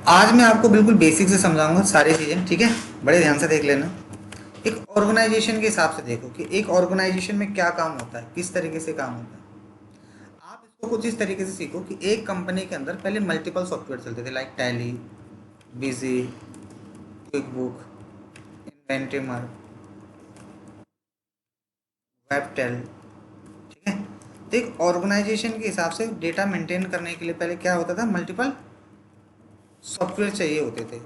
आज मैं आपको बिल्कुल बेसिक से समझाऊंगा सारी चीज़ें, ठीक है। बड़े ध्यान से देख लेना। एक ऑर्गेनाइजेशन के हिसाब से देखो कि एक ऑर्गेनाइजेशन में क्या काम होता है, किस तरीके से काम होता है। आप इसको कुछ इस तरीके से सीखो कि एक कंपनी के अंदर पहले मल्टीपल सॉफ्टवेयर चलते थे, like Tally, Busy, Quick Book, इन्वेंटिमर, वेबटेल, ठीक है। तो एक ऑर्गेनाइजेशन के हिसाब से डेटा मेंटेन करने के लिए पहले क्या होता था, मल्टीपल सॉफ्टवेयर चाहिए होते थे।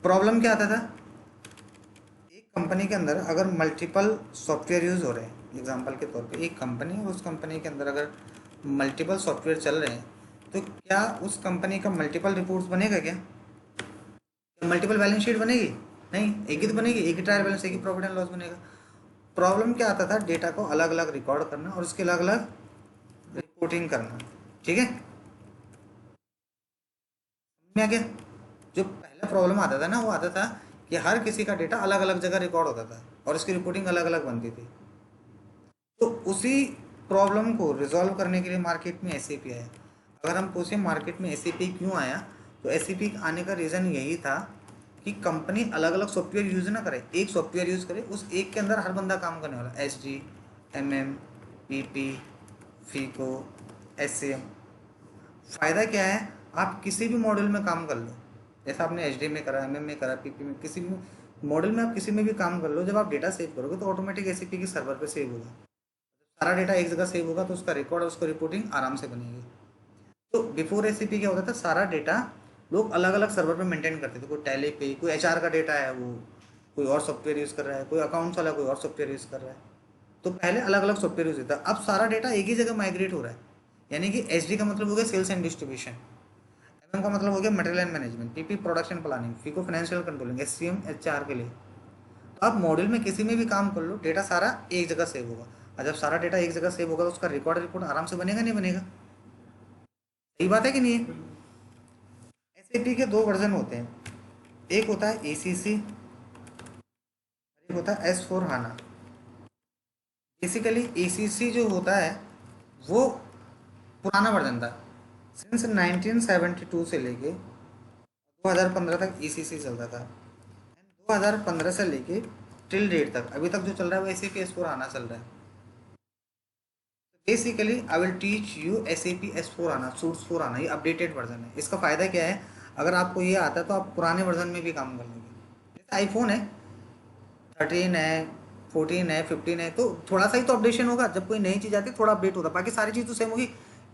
प्रॉब्लम क्या आता था, एक कंपनी के अंदर अगर मल्टीपल सॉफ्टवेयर यूज़ हो रहे हैं, एग्जांपल के तौर पे एक कंपनी है, उस कंपनी के अंदर अगर मल्टीपल सॉफ्टवेयर चल रहे हैं, तो क्या उस कंपनी का मल्टीपल रिपोर्ट्स बनेगा क्या, मल्टीपल बैलेंस शीट बनेगी? नहीं, एक ही तो बनेगी, एक ही ट्रायल बैलेंस, एक ही प्रॉफिट एंड लॉस बनेगा। प्रॉब्लम क्या आता था, डेटा को अलग अलग रिकॉर्ड करना और उसके अलग अलग रिपोर्टिंग करना, ठीक है। समझ में आ गया? जो पहला प्रॉब्लम आता था ना, वो आता था कि हर किसी का डेटा अलग अलग जगह रिकॉर्ड होता था और उसकी रिपोर्टिंग अलग अलग बनती थी। तो उसी प्रॉब्लम को रिजॉल्व करने के लिए मार्केट में एसएपी आया। अगर हम पूछें मार्केट में एसएपी क्यों आया, तो एसएपी आने का रीज़न यही था कि कंपनी अलग अलग सॉफ्टवेयर यूज़ ना करे, एक सॉफ्टवेयर यूज़ करे, उस एक के अंदर हर बंदा काम करने वाला। S D, M M, P P, FICO, S C M. फ़ायदा क्या है, आप किसी भी मॉडल में काम कर लो, जैसा आपने एच डी में करा, एम एम में करा, पी पी में, किसी भी मॉडल में आप किसी में भी काम कर लो, जब आप डेटा सेव करोगे तो ऑटोमेटिक एसएपी की सर्वर पर सेव होगा। सारा डेटा एक जगह सेव होगा तो उसका रिकॉर्ड और उसको रिपोर्टिंग आराम से बनेगी। तो बिफोर एसीपी क्या होता था, सारा डेटा लोग अलग अलग सर्वर पे मेंटेन करते थे। कोई टैली पे, कोई एचआर का डेटा है, वो कोई और सॉफ्टवेयर यूज़ कर रहा है, कोई अकाउंट्स वाला कोई और सॉफ्टवेयर यूज़ कर रहा है। तो पहले अलग अलग सॉफ्टवेयर यूज़ होता है, अब सारा डेटा एक ही जगह माइग्रेट हो रहा है। यानी कि एच का मतलब हो गया सेल्स एंड डिस्ट्रीब्यूशन, एम का मतलब हो गया material and management, PP production planning, FICO financial controlling, S C M H R के लिए। तो आप मॉड्यूल में किसी में भी काम कर लो, डेटा सारा एक जगह सेव होगा। और जब सारा डेटा एक जगह सेव होगा तो उसका रिकॉर्ड रिपोर्ट आराम से बनेगा, नहीं बनेगा? सही बात है कि नहीं है? एसएपी के दो वर्जन होते हैं, एक होता है एसीसी, एक होता है एस फोर हाना। बेसिकली एसीसी जो होता है वो पुराना वर्जन था। सिंस 1972 से लेके 2015 तक ईसीसी चलता था। 2015 से लेके टिल डेट तक अभी तक जो चल रहा है वो S A P S four आना चल रहा है। Basically I will teach U S A P S four आना, सूट्स फोर आना, ये अपडेटेड वर्जन है। इसका फ़ायदा क्या है, अगर आपको ये आता है तो आप पुराने वर्जन में भी काम कर लेंगे। जैसे आईफोन है, 13 है, 14 है, 15 है, तो थोड़ा सा ही तो अपडेशन होगा। जब कोई नई चीज़ आती है थोड़ा अपडेट होता है, बाकी सारी चीज़ तो सेम होगी।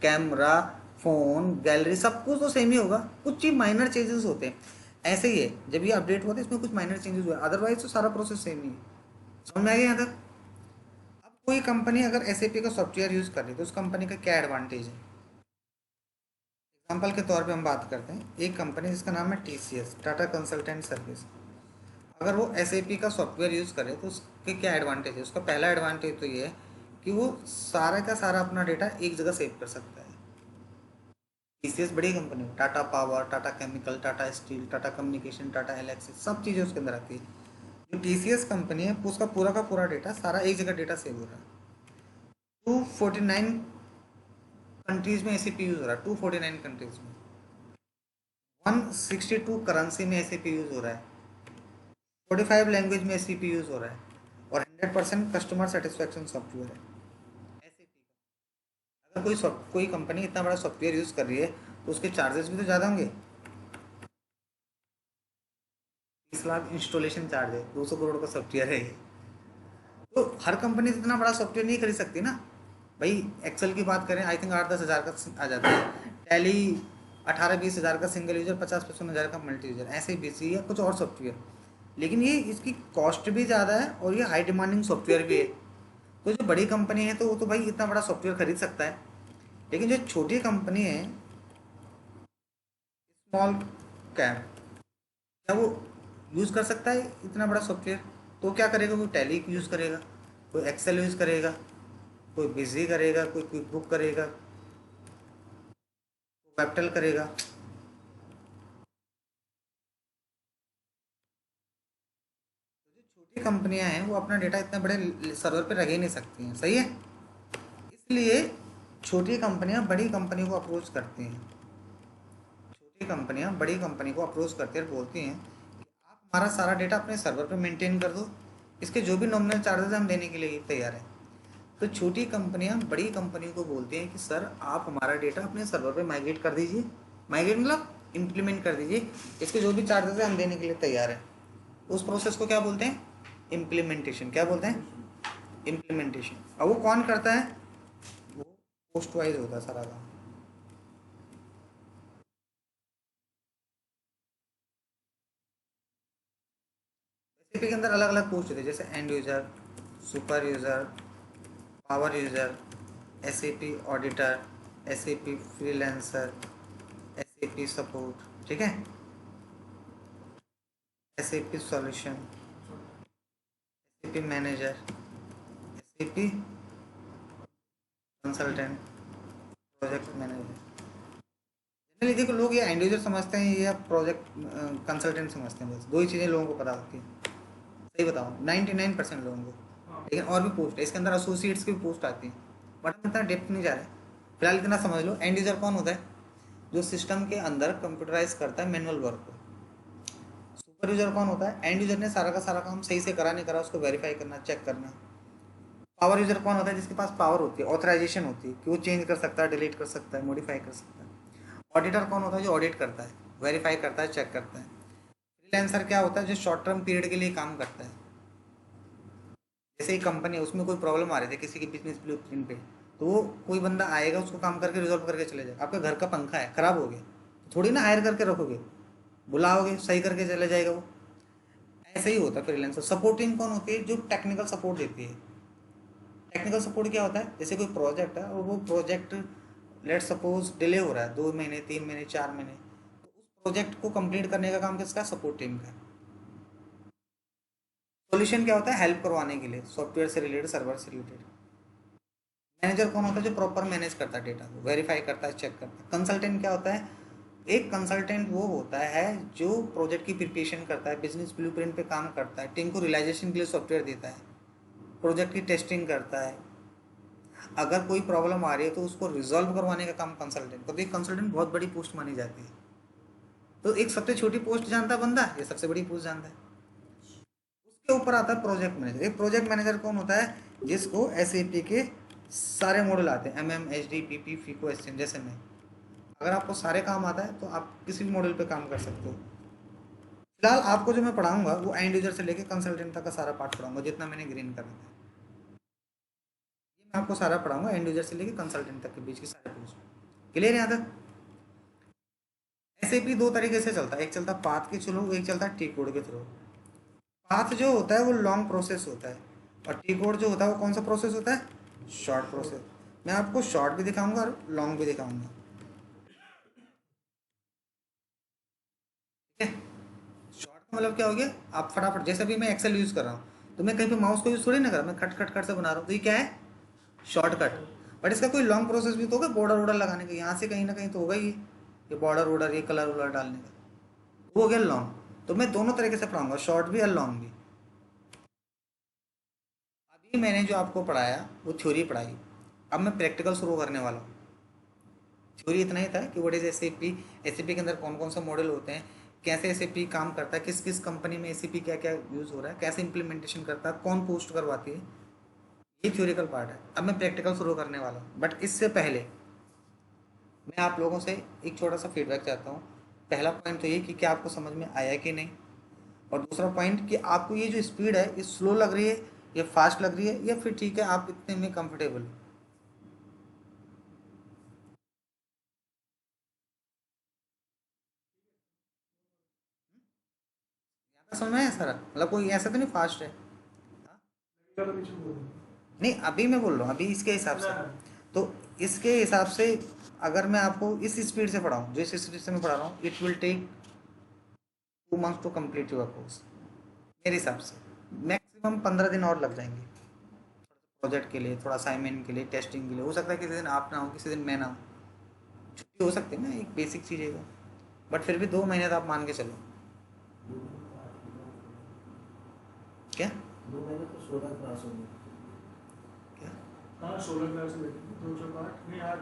कैमरा, फ़ोन, गैलरी, सब कुछ तो सेम ही होगा, कुछ चीज़ माइनर चेंजेस होते हैं। ऐसे ही है, जब ये अपडेट हुआ था इसमें कुछ माइनर चेंजेस हुए, अदरवाइज तो सारा प्रोसेस सेम ही है। समझ में आ गया यहाँ तक? अब कोई कंपनी अगर एस का सॉफ्टवेयर यूज़ कर रही है तो उस कंपनी का क्या एडवांटेज है। एग्जाम्पल के तौर पे हम बात करते हैं, एक कंपनी जिसका नाम है टीसीएस, टाटा कंसल्टेंट सर्विस। अगर वो एस का सॉफ्टवेयर यूज़ करे तो उसके क्या एडवांटेज है? उसका पहला एडवांटेज तो ये है कि वो सारा का सारा अपना डेटा एक जगह सेव कर सकता है। टीसीएस बड़ी कंपनी है, Tata power, Tata chemical, Tata steel, Tata communication, Tata Alexis, सब चीज़ें उसके अंदर आती है। जो टीसीएस कंपनी है उसका पूरा का पूरा डेटा सारा एक जगह डेटा सेव हो रहा है। 249 कंट्रीज में एसीपी यूज़ हो रहा है, 249 कंट्रीज में, 162 करेंसी में एसीपी यूज़ हो रहा है, 45 लैंग्वेज में एसीपी यूज़ हो रहा है, और 100% कस्टमर सेटिस्फैक्शन सॉफ्टवेयर है एसीपी का। अगर कोई कंपनी इतना बड़ा सॉफ्टवेयर यूज़ कर रही है तो उसके चार्जेस भी तो ज़्यादा होंगे। 30 लाख इंस्टॉलेशन चार्ज है, 200 करोड़ का सॉफ्टवेयर है ये। तो हर कंपनी इतना बड़ा सॉफ्टवेयर नहीं खरीद सकती ना भाई। एक्सेल की बात करें, आई थिंक 8-10 हज़ार का आ जाता है। टैली 18-20 हज़ार का सिंगल यूजर, 50-55 हज़ार का मल्टी यूजर, ऐसे ही बीसी या कुछ और सॉफ्टवेयर। लेकिन ये इसकी कॉस्ट भी ज़्यादा है और ये हाई डिमांडिंग सॉफ्टवेयर भी है। तो जो बड़ी कंपनी है तो वो तो भाई इतना बड़ा सॉफ्टवेयर खरीद सकता है। लेकिन जो छोटी कंपनी है, स्मॉल कैप, क्या वो यूज़ कर सकता है इतना बड़ा सॉफ्टवेयर? तो क्या करेगा, कोई टैली यूज़ करेगा, कोई एक्सेल यूज़ करेगा, कोई बिजी करेगा, कोई क्विक बुक करेगा, कोई वेबटेल करेगा। जो छोटी कंपनियां हैं वो अपना डेटा इतने बड़े सर्वर पे रख ही नहीं सकती हैं, सही है। इसलिए छोटी कंपनियां बड़ी कंपनियों को अप्रोच करती हैं। छोटी कंपनियां बड़ी कंपनी को अप्रोच करती है और बोलती हैं कि आप हमारा सारा डेटा अपने सर्वर पे मेंटेन कर दो, इसके जो भी नॉमिनल चार्जेस हम देने के लिए तैयार हैं। तो छोटी कंपनियां बड़ी कंपनी को बोलती हैं कि सर आप हमारा डेटा अपने सर्वर पे माइग्रेट कर दीजिए, माइग्रेट मतलब इम्प्लीमेंट कर दीजिए, इसके जो भी चार्जेस हैं हम देने के लिए तैयार हैं। उस प्रोसेस को क्या बोलते हैं? इम्प्लीमेंटेशन। क्या बोलते हैं? इम्प्लीमेंटेशन। और वो कौन करता है? वो पोस्ट वाइज होता है सारा काम। एसएपी के अंदर अलग अलग पोस्ट होते हैं, जैसे and user, super user, power user, SAP auditor, SAP freelancer, SAP support, ठीक है, SAP solution, SAP manager, SAP consultant, project manager. Generally देखो लोग ये एंड यूजर समझते हैं या प्रोजेक्ट कंसल्टेंट समझते हैं, बस दो ही चीज़ें लोगों को पता होती है। सही बताओ 99% लोगों को। लेकिन और भी पोस्ट है इसके अंदर, एसोसिएट्स की भी पोस्ट आती है, बट हम इतना डेप्थ नहीं जा रहे। फिलहाल इतना समझ लो, एंड यूजर कौन होता है? जो सिस्टम के अंदर कंप्यूटराइज करता है मैनुअल वर्क को। सुपर यूजर कौन होता है? एंड यूजर ने सारा का सारा काम सही से करा नहीं करा उसको वेरीफाई करना, चेक करना। पावर यूजर कौन होता है? जिसके पास पावर होती है, ऑथराइजेशन होती है कि वो चेंज कर सकता है, डिलीट कर सकता है, मॉडिफाई कर सकता है। ऑडिटर कौन होता है? जो ऑडिट करता है, वेरीफाई करता है, चेक करता है। फ्रीलांसर क्या होता है? जो शॉर्ट टर्म पीरियड के लिए काम करता है। जैसे एक कंपनी है, उसमें कोई प्रॉब्लम आ रही थी किसी की बिजनेस ब्लूप्रिंट पे, तो वो कोई बंदा आएगा उसको काम करके रिजॉल्व करके चले जाएगा। आपका घर का पंखा है, खराब हो गया, तो थोड़ी ना हायर करके रखोगे, बुलाओगे, सही करके चले जाएगा वो। ऐसे ही होता है फ्रीलांसर। सपोर्टिंग कौन होती है? जो टेक्निकल सपोर्ट देती है। टेक्निकल सपोर्ट क्या होता है? जैसे कोई प्रोजेक्ट है और वो प्रोजेक्ट लेट सपोज डिले हो रहा है 2 महीने, 3 महीने, 4 महीने, तो उस प्रोजेक्ट को कंप्लीट करने का काम किसका? सपोर्ट टीम का। सॉल्यूशन क्या होता है? हेल्प करवाने के लिए, सॉफ्टवेयर से रिलेटेड, सर्वर से रिलेटेड। मैनेजर कौन होता है? जो प्रॉपर मैनेज करता है डेटा को, वेरीफाई करता है, चेक करता है। कंसल्टेंट क्या होता है? एक कंसल्टेंट वो होता है जो प्रोजेक्ट की प्रिपरेशन करता है, बिजनेस ब्लूप्रिंट पे काम करता है, टीम को रियलाइजेशन के लिए सॉफ्टवेयर देता है, प्रोजेक्ट की टेस्टिंग करता है। अगर कोई प्रॉब्लम आ रही है तो उसको रिजॉल्व करवाने का काम कंसल्टेंट। तो एक कंसल्टेंट बहुत बड़ी पोस्ट मानी जाती है। तो एक सबसे छोटी पोस्ट जानता है बंदा, ये सबसे बड़ी पोस्ट जानता है। उसके ऊपर आता है प्रोजेक्ट मैनेजर। एक प्रोजेक्ट मैनेजर कौन होता है? जिसको एसएपी के सारे मॉडल आते हैं, एमएम, एचडी, पीपी, फीको, एसएम, जैसे मैं। अगर आपको सारे काम आता है तो आप किसी भी मॉडल पे काम कर सकते हो। फिलहाल आपको जो मैं पढ़ाऊंगा वो एंड यूजर से लेके कंसल्टेंट तक का सारा पार्ट पढ़ाऊंगा, जितना मैंने ग्रीन कर रखा है ये मैं आपको सारा पढ़ाऊंगा, एंड यूजर से लेके कंसल्टेंट तक के बीच की सारे पोस्ट। क्लियर है यहाँ तक? ऐसे भी दो तरीके से चलता है, एक चलता है पाथ के थ्रू, एक चलता है टी कोड के थ्रू। पाथ जो होता है वो लॉन्ग प्रोसेस होता है, और टी कोड जो होता है वो कौन सा प्रोसेस होता है? Short process. मैं आपको शॉर्ट भी दिखाऊंगा और लॉन्ग भी दिखाऊंगा, ठीक है? शॉर्ट का मतलब क्या हो गया? आप फटाफट, जैसे अभी मैं एक्सेल यूज़ कर रहा हूँ तो मैं कहीं पे माउस को यूज़ थोड़ी ना कर रहा, मैं खट खट खट से बना रहा हूँ, तो ये क्या है? शॉर्टकट। बट इसका कोई लॉन्ग प्रोसेस भी तो होगा, बॉर्डर वॉर्डर लगाने का, यहाँ से कहीं ना कहीं तो होगा ही, ये बॉर्डर वॉर्डर, ये कलर वलर डालने का, वो हो गया लॉन्ग। तो मैं दोनों तरीके से पढ़ाऊंगा, शॉर्ट भी और लॉन्ग भी। अभी मैंने जो आपको पढ़ाया वो थ्योरी पढ़ाई, अब मैं प्रैक्टिकल शुरू करने वाला हूँ। थ्योरी इतना ही था कि व्हाट इज एसएपी, एसएपी के अंदर कौन कौन सा मॉडल होते हैं, कैसे एसएपी काम करता है, किस किस कंपनी में एसएपी क्या क्या यूज़ हो रहा है, कैसे इंप्लीमेंटेशन करता है, कौन पोस्ट करवाती है, ये थ्योरिकल पार्ट है। अब मैं प्रैक्टिकल शुरू करने वाला हूँ, बट इससे पहले मैं आप लोगों से एक छोटा सा फीडबैक चाहता हूँ। पहला पॉइंट तो ये कि क्या आपको समझ में आया कि नहीं, और दूसरा पॉइंट कि आपको ये जो स्पीड है ये स्लो लग रही है या फास्ट लग रही है, या फिर ठीक है आप इतने में कंफर्टेबल हो। समझ में आया सारा? मतलब कोई ऐसा तो नहीं फास्ट है? हाँ? नहीं अभी मैं बोल रहा हूँ, अभी इसके हिसाब से, तो इसके हिसाब से अगर मैं आपको इस स्पीड से पढ़ाऊँ, जिस स्पीड से मैं पढ़ा रहा हूँ, it will take 2 months to complete your course, मेरे हिसाब से। मैक्सिमम 15 दिन और लग जाएंगे, प्रोजेक्ट के लिए, थोड़ा असाइनमेंट के लिए, टेस्टिंग के लिए। हो सकता है किसी दिन आप ना हो, किसी दिन मैं ना हो, छुट्टी हो सकती है ना, एक बेसिक चीज़ है। बट फिर भी 2 महीने तो आप मान के चलो। क्या? 2 महीने तो 16 क्लास होगी। क्या? हाँ 16 क्लास में 2 4 8 नहीं 8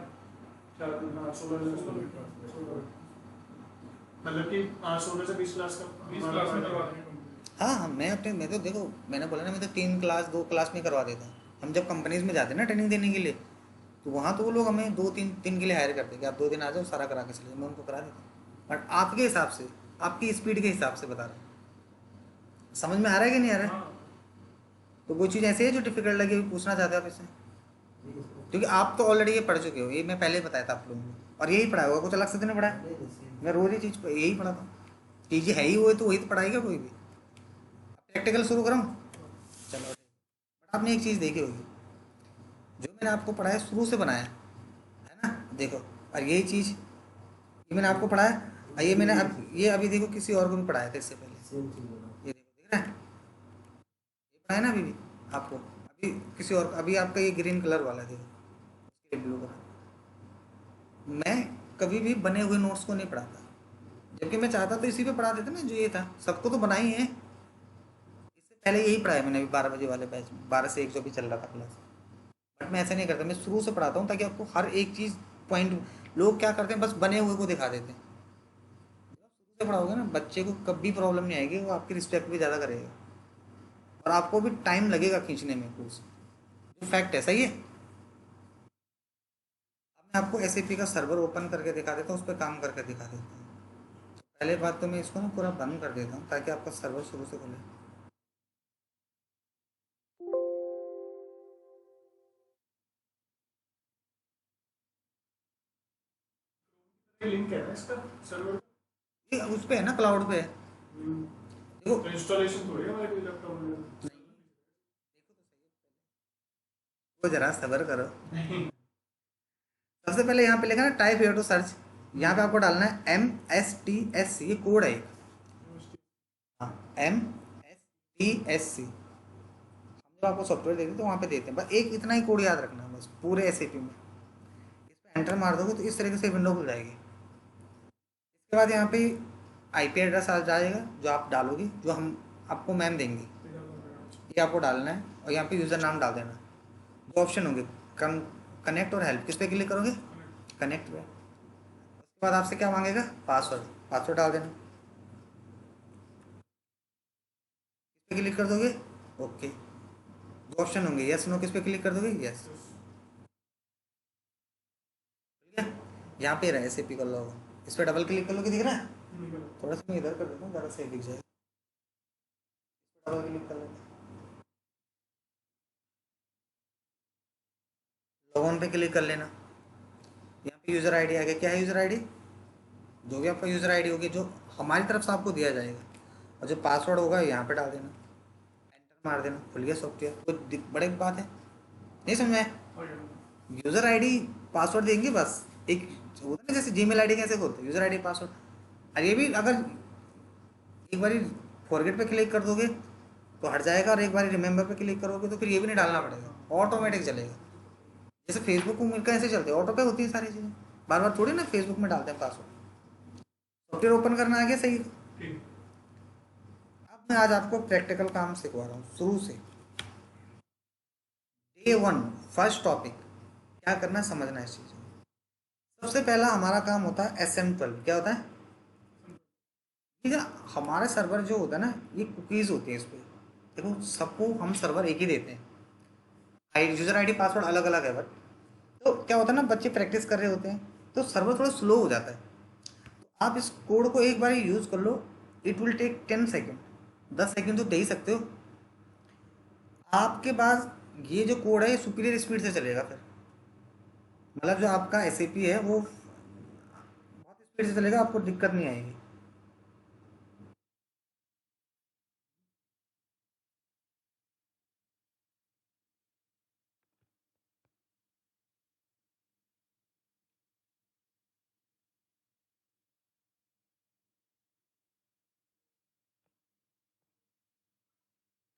4 दिन, हाँ 16 क्लास में 16। मतलब कि 16 से 20 क्लास का 20 क्लास में करवा देंगे complete। हाँ हाँ, मैं तो देखो, मैंने बोला ना, मैं तो 3 क्लास 2 क्लास में करवा देता हूँ। हम जब कंपनीज में जाते हैं ना ट्रेनिंग देने के लिए, तो वहाँ तो वो लोग हमें 2-3 दिन के लिए हायर करते हैं कि आप 2 दिन आ जाओ, सारा करा के चले जाओ। मैं उनको करा देता हूँ, बट आपके हिसाब से, आपकी स्पीड के हिसाब से बता रहा हूँ। समझ में आ रहा है कि नहीं आ रहा है? हाँ तो कोई चीज़ ऐसी है जो डिफिकल्ट लगे, पूछना चाहते हो आप इससे? ठीक है सर। क्योंकि आप तो ऑलरेडी ये पढ़ चुके हो, ये मैं पहले ही बताया था आप लोगों को, और यही पढ़ाया होगा, कुछ अलग से तो नहीं पढ़ाया। नहीं नहीं सेम। मैं रोज ही चीज़ यही पढ़ाता हूँ। चीज़ें है ही वो, तो वही तो पढ़ाएगा कोई भी। प्रैक्टिकल शुरू करूँ? चलो ठीक। बट आपने एक चीज़ देखी होगी, जो मैंने आपको पढ़ाया शुरू से बनाया है ना, देखो। और यही चीज़ ये मैंने आपको पढ़ाया, और ये मैंने अब ये अभी देखो किसी और को भी पढ़ाया था इससे पहले। सेम चीज बना। ये देखो, दिख रहा है? ये पढ़ाया ना अभी भी आपको, अभी किसी और, अभी आपका ये ग्रीन कलर वाला है, देखो, ये ब्लू कलर। मैं कभी भी बने हुए नोट्स को नहीं पढ़ाता, जबकि मैं चाहता तो इसी पे पढ़ा देता ना, जो ये था। सबको तो बना ही है। इससे पहले यही पढ़ाया मैंने अभी 12 बजे वाले बैच में, 12 से 1 जो भी चल रहा था क्लास। बट मैं ऐसा नहीं करता, मैं शुरू से पढ़ाता हूँ, ताकि आपको हर एक चीज़ पॉइंट। लोग क्या करते हैं, बस बने हुए को दिखा देते हैं। जब आप शुरू से पढ़ाओगे ना, बच्चे को कभी प्रॉब्लम नहीं आएगी, वो आपकी रिस्पेक्ट भी ज़्यादा करेगा, और आपको भी टाइम लगेगा खींचने में कोर्स। जो फैक्ट है, सही है। अब मैं आपको एसएपी का सर्वर ओपन करके दिखा देता हूँ, उस पर काम करके दिखा देता हूँ। पहले बात तो मैं इसको ना पूरा बंद कर देता हूँ, ताकि आपका सर्वर शुरू से खुले। लिंक है ना इसका सर्वर। ये उस पे है ना, क्लाउड पे है। देखो, तो इंस्टॉलेशन थोड़ी है हमारे कोई लैपटॉप में। वो जरा सबर करो। सबसे पहले यहाँ पे लिखा है ना, टाइप हियर टू सर्च। यहाँ पे आपको डालना है MSTSC, ये कोड है एक। हाँ, MSTSC। हम जब आपको सॉफ्टवेयर देते हैं तो वहाँ पे देते हैं, बस एक इतना ही कोड याद रखना है, बस पूरे एसएपी में। इस पर एंटर मार दोगे तो इस तरीके से विंडो खुल जाएगी। इसके बाद यहाँ पे आईपी एड्रेस आ जाएगा, जो आप डालोगे, जो हम आपको मैम देंगे, ये आपको डालना है। और यहाँ पे यूज़र नाम डाल देना। दो ऑप्शन होंगे, कनेक्ट और हेल्प। किस पे क्लिक करोगे? कनेक्ट पे। उसके बाद आपसे क्या मांगेगा? पासवर्ड। पासवर्ड डाल देना। किस पे क्लिक कर दोगे? ओके। दो ऑप्शन होंगे, यस नो। किस पे क्लिक कर दोगे? यस। ठीक है, यहाँ पे रहे एसएपी का लोगो, इस पर डबल क्लिक कर लोगे, दिख रहा है? थोड़ा सा मैं इधर कर देता हूँ, ज़्यादा सही दिख जाए। डबल क्लिक कर लेते हैं, लॉगिन पे क्लिक कर लेना। यहाँ पे यूज़र आईडी आ गया। क्या है यूज़र आईडी? जो भी आपका यूज़र आईडी होगी, जो हमारी तरफ से आपको दिया जाएगा, और जो पासवर्ड होगा यहाँ पे डाल देना, एंटर मार देना, खुल गया सॉफ्टवेयर। कोई बड़ी बात है? नहीं समझ में? यूज़र आईडी पासवर्ड देंगे बस। एक होता है ना, जैसे जीमेल आईडी कैसे खोलते हैं, यूज़र आईडी पासवर्ड। और ये भी अगर एक बार फॉरगेट पे क्लिक कर दोगे तो हट जाएगा, और एक बार रिमेंबर पे क्लिक करोगे तो फिर ये भी नहीं डालना पड़ेगा, ऑटोमेटिक चलेगा। जैसे फेसबुक में कैसे चलते हैं, ऑटो पे होती है सारी चीज़ें। बार बार थोड़ी ना फेसबुक में डालते हैं पासवर्ड। सॉफ्टवेयर ओपन करना आ गया, सही। अब मैं आज आपको प्रैक्टिकल काम सिखवा रहा हूँ शुरू से। डे 1, फर्स्ट टॉपिक क्या करना है, समझना है इस चीज़ को। सबसे पहला हमारा काम होता है SM12। क्या होता है? ठीक है, हमारा सर्वर जो होता है ना, ये कुकीज़ होती है इस पर। देखो, सबको हम सर्वर एक ही देते हैं, यूज़र आईडी पासवर्ड अलग अलग है, बट तो क्या होता है ना, बच्चे प्रैक्टिस कर रहे होते हैं तो सर्वर थोड़ा स्लो हो जाता है। तो आप इस कोड को एक बार यूज़ कर लो, it will take 10 second. 10 second तो दे ही सकते हो। आपके पास ये जो कोड है, ये सुपीरियर स्पीड से चलेगा फिर। मतलब जो आपका एसएपी है वो बहुत स्पीड से चलेगा, आपको दिक्कत नहीं आएगी।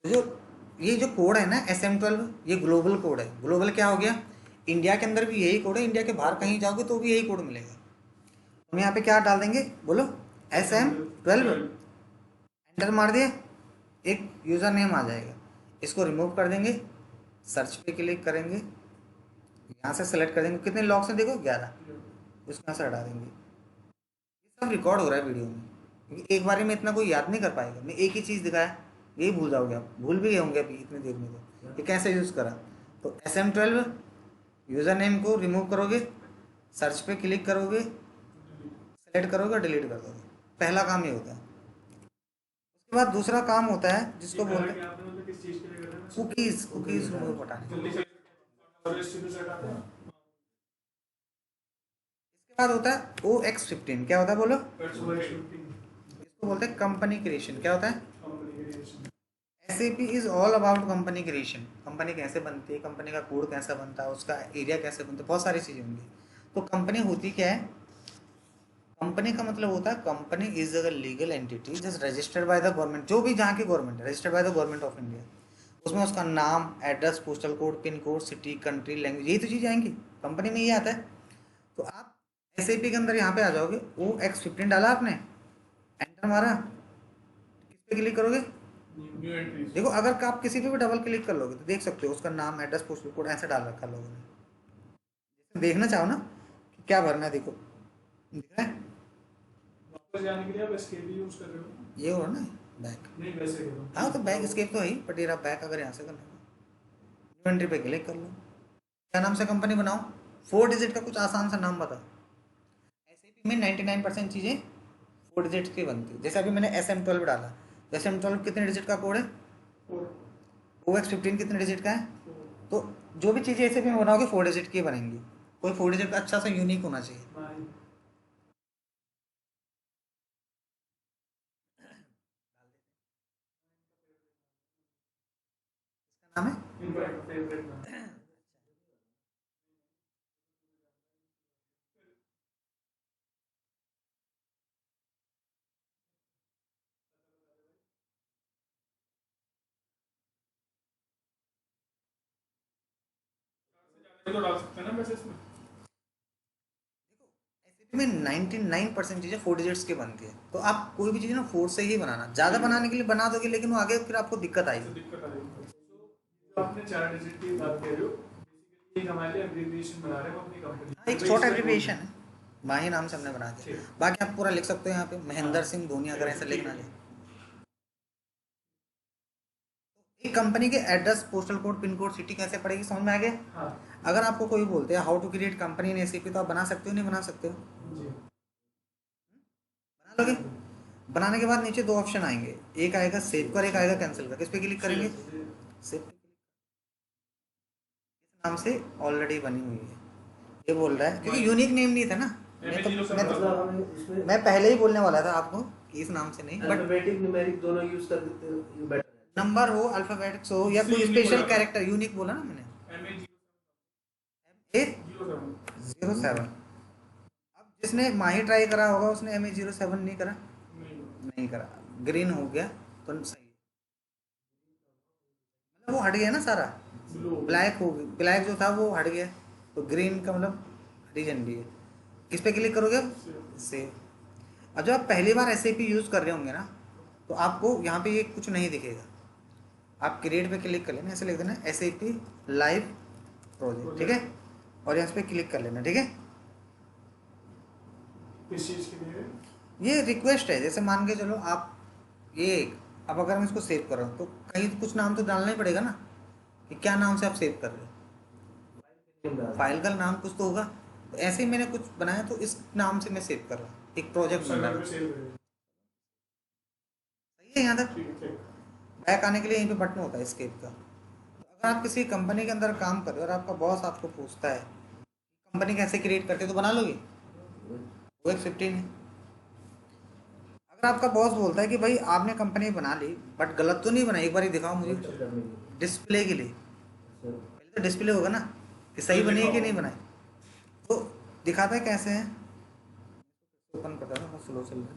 तो जो ये जो कोड है ना SM12, ये ग्लोबल कोड है। ग्लोबल क्या हो गया? इंडिया के अंदर भी यही कोड है, इंडिया के बाहर कहीं जाओगे तो भी यही कोड मिलेगा। हम यहाँ पे क्या डाल देंगे, बोलो? SM12। एंटर मार दिए, एक यूज़र नेम आ जाएगा। इसको रिमूव कर देंगे, सर्च पे क्लिक करेंगे, यहाँ से सेलेक्ट कर देंगे। कितने लॉक्स हैं देखो, 11। इसको यहाँ से हटा देंगे। ये सब रिकॉर्ड हो रहा है वीडियो में, क्योंकि एक बारी में इतना कोई याद नहीं कर पाएगा। मैं एक ही चीज़ दिखाया, यही भूल जाओगे आप, भूल भी गए होंगे अभी इतनी देर में तो कि कैसे यूज़ करा। तो SM12 यूज़र नेम को रिमूव करोगे, सर्च पे क्लिक करोगे, सेलेक्ट करोगे और डिलीट कर दोगे। पहला काम ये होता है। उसके बाद दूसरा काम होता है जिसको बोलते हैं आपने मतलब किस चीज के लिए करना है? कुकीज़ रिमूव हटाने। जल्दी से RSTP से हटाते हैं। इसके बाद होता है OX15। क्या होता है बोलो? That's why shooting इसको बोलते हैं कंपनी क्रिएशन। क्या होता है? company creation. SAP is all about company creation. Company कैसे बनती है, कंपनी का कोड कैसा बनता है, उसका एरिया कैसे बनता है, बहुत सारी चीज़ें होंगी। तो कंपनी होती क्या है? कंपनी का मतलब होता है company is a legal entity just registered by the government. जो भी जहाँ की गवर्नमेंट है, registered by the government of India. उसमें उसका नाम, address, postal code, pin code, city, country, language, यही तो चीज़ आएंगी। कंपनी में ये आता है। तो आप SAP के अंदर यहाँ पे आ जाओगे, OX15 डाला आपने, एंटर मारा, किस पे क्लिक करोगे? New entries. देखो, अगर आप किसी पे भी डबल क्लिक कर लोगे तो देख सकते हो उसका नाम, एड्रेस, पोस्टल कोड ऐसे डाल रखा है लोगों ने। जैसे देखना चाहो ना कि क्या भरना है, देखो दिख रहा है, वापस जाने के लिए आप escape यूज कर रहे हो? ये हो रहा ना बैक। नहीं वैसे करो। हाँ तो बैक एस्केप तो है ही, बट ये रहा बैक। अगर यहाँ से करना है, न्यू एंट्री पे क्लिक कर लो। क्या नाम से कंपनी बनाओ? 4 डिजिट का कुछ आसान सा नाम बता। SAP में 99% चीज़ें 4 डिजिट की बनती है। जैसे अभी मैंने SM12 डाला, SM12 कितने डिजिट का कोड है? 4 OX15 कितने डिजिट का है? तो जो भी चीज़ें SAP में बनाओगे 4 डिजिट की बनेंगी। कोई 4 डिजिट का अच्छा सा यूनिक होना चाहिए। 9 इसका नाम है इनका फेवरेट ना। तो डाल सकते हैं ना मैसेज में। SAP में 99% चीज़ें 4 डिजिट्स की बनती है। तो आप कोई भी चीज़ ना 4 से ही बनाना। ज़्यादा बनाने के लिए बना दोगे, लेकिन वो आगे फिर आपको दिक्कत तो आएगी। दिक्कत आ जाएगी। तो आपने 4 डिजिट की बात कर रहे हो, बेसिकली एक हमारे लिए एब्रिविएशन बना रहे हो अपनी कंपनी। हाँ, एक शॉर्ट एब्रिविएशन है, माही नाम से हमने बना दिया। ठीक। बाकी आप पूरा लिख सकते हो यहाँ पे महेंद्र सिंह धोनी, अगर ऐसा लिखना है। एक कंपनी के address, postal code, pin code, city कैसे पड़ेगी, समझ में आ गया? हाँ अगर आपको कोई बोलते हैं how to create company in SAP, तो आप बना सकते हो, नहीं बना सकते हो? जी। बना लोगे। बनाने के बाद नीचे 2 ऑप्शन आएंगे, एक आएगा सेव कर, एक आएगा कैंसिल कर। किस पे क्लिक करेंगे? सेव पे। इस नाम से ऑलरेडी बनी हुई है, ये बोल रहा है, क्योंकि यूनिक नेम नहीं था ना। मतलब हम इसमें मैं पहले ही बोलने वाला था आपको कि इस नाम से नहीं, बट अल्फाबेटिक न्यूमेरिक दोनों यूज कर देते हो, ये बेटर है। नंबर हो, अल्फाबेटिक्स हो, या कोई स्पेशल कैरेक्टर, यूनिक बोला ना मैंने। MA07। अब जिसने माही ट्राई करा होगा उसने MA07 नहीं करा, नहीं करा, ग्रीन हो गया तो सही है। मतलब वो हट गया ना सारा, ब्लैक हो गया, ब्लैक जो था वो हट गया, तो ग्रीन का मतलब हरी झंडी है। किस पे क्लिक करोगे? सेव। अब जब आप पहली बार SAP यूज़ कर रहे होंगे ना, तो आपको यहाँ पे ये कुछ नहीं दिखेगा। आप क्रिएट पे क्लिक कर लेना, ऐसे लिख देना SAP लाइव प्रोजेक्ट, ठीक है, और यहाँ पे क्लिक कर लेना, ठीक है। किस चीज के लिए? ये रिक्वेस्ट है, जैसे मान के चलो आप ये, अब अगर मैं इसको सेव कर रहा हूँ तो कहीं कुछ नाम तो डालना ही पड़ेगा ना, कि क्या नाम से आप सेव कर रहे हो। फाइल का नाम कुछ तो होगा, तो ऐसे ही मैंने कुछ बनाया तो इस नाम से मैं सेव कर रहा हूँ, एक प्रोजेक्ट बन रहा सर्वर है। पे सेव करें। सही है यहाँ तक? ठीक है। बैक आने के लिए यहीं पे बटन होता है एस्केप का। तो अगर आप किसी कंपनी के अंदर काम कर रहे हो और आपका बॉस आपको पूछता है कंपनी कैसे क्रिएट करते हो, तो बना लोगे? OX15 है। अगर आपका बॉस बोलता है कि भाई आपने कंपनी बना ली बट गलत तो नहीं बनाई, एक बार ही दिखाओ मुझे डिस्प्ले के लिए। पहले तो डिस्प्ले होगा ना कि सही बनी है कि नहीं बनाई, तो दिखाता है कैसे है। ओपन करता है, स्लो चल रहा है।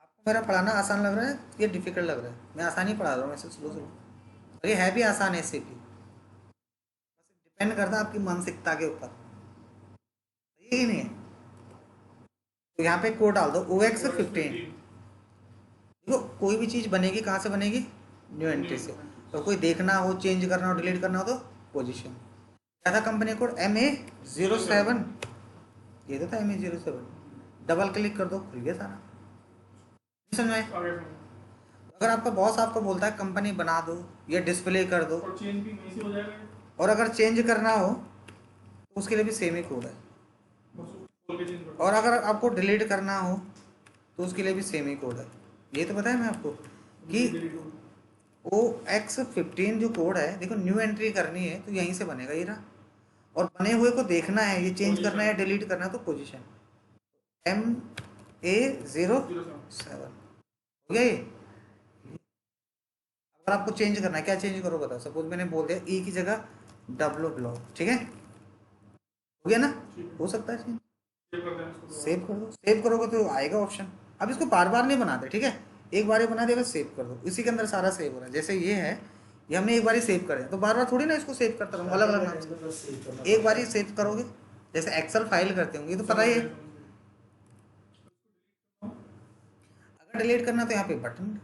आपको मेरा पढ़ाना आसान लग रहा है ये डिफिकल्ट लग रहा है? मैं आसान ही पढ़ा रहा हूँ ऐसे स्लो स्लो, और ये है भी आसान है SAP। बस डिपेंड करता है आपकी मानसिकता के ऊपर, सही है कि नहीं है? तो यहाँ पे कोड डाल दो OX15। देखो कोई भी चीज़ बनेगी कहाँ से बनेगी? न्यू एंट्री से। तो कोई देखना हो, चेंज करना हो, डिलीट करना हो तो पोजीशन। क्या था कंपनी कोड MA07, ये तो था MA07, डबल क्लिक कर दो खुल गया सारा। समझ में आया? आगे अगर आपका बॉस आपको बोलता है कंपनी बना दो या डिस्प्ले कर दो, और चेंज भी वहीं से हो जाएगा, और अगर चेंज करना हो तो उसके लिए भी सेम ही कोड है, बस खोल के चेंज कर और अगर आपको डिलीट करना हो तो उसके लिए भी सेम ही कोड है। ये तो बताया मैं आपको कि delete हो। OX15 जो कोड है, देखो न्यू एंट्री करनी है तो यहीं से बनेगा ये रहा, और बने हुए को देखना है, ये चेंज करना है डिलीट करना है तो पोजीशन MA07 हो गया ये। अगर आपको चेंज करना है, क्या चेंज करो बताओ, सपोज मैंने बोल दिया E की जगह डब्लो ब्लॉक, ठीक है, हो गया ना, हो सकता है चेंज, सेव कर देना इसको। सेव कर दो, सेव करोगे तो आएगा ऑप्शन। अब इसको बार बार नहीं बनाते, ठीक है, एक बार ही बना दिया बस सेव कर दो, इसी के अंदर सारा सेव हो रहा है। जैसे ये है, ये हमने एक बार ही सेव कर दिया तो बार बार थोड़ी ना इसको सेव करता रहूँगा अलग अलग नाम से, बस सेव करना एक बार ही सेव करोगे, जैसे एक्सेल फाइल करते होंगे, ये तो पता ही है। अगर डिलीट करना तो यहाँ पे बटन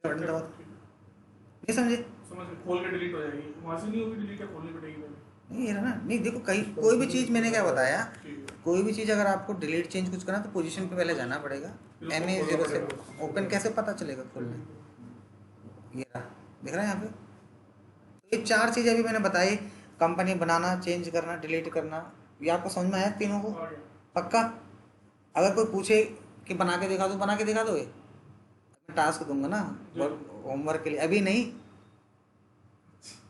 दबा दो। नहीं समझे? समझ गए, खोल के डिलीट हो जाएगी, वहां से नहीं होगी डिलीट, या खोलनी पड़ेगी पहले? नहीं, ये रहा ना, नहीं देखो कहीं कोई भी चीज़ मैंने क्या बताया, ठीक है। कोई भी चीज़ अगर आपको डिलीट चेंज कुछ करना तो पोजीशन पे पहले जाना पड़ेगा। MA07 ओपन कैसे पता चलेगा खोलने, ये रहा, दिख रहा है यहाँ पे। तो ये 4 चीज़ें अभी मैंने बताई, कंपनी बनाना, चेंज करना, डिलीट करना, ये आपको समझ में आया तीनों को? आ गया। पक्का? अगर कोई पूछे कि बना के दिखा दो, बना के दिखा दोगे? मैं टास्क दूंगा ना होमवर्क के लिए, अभी नहीं,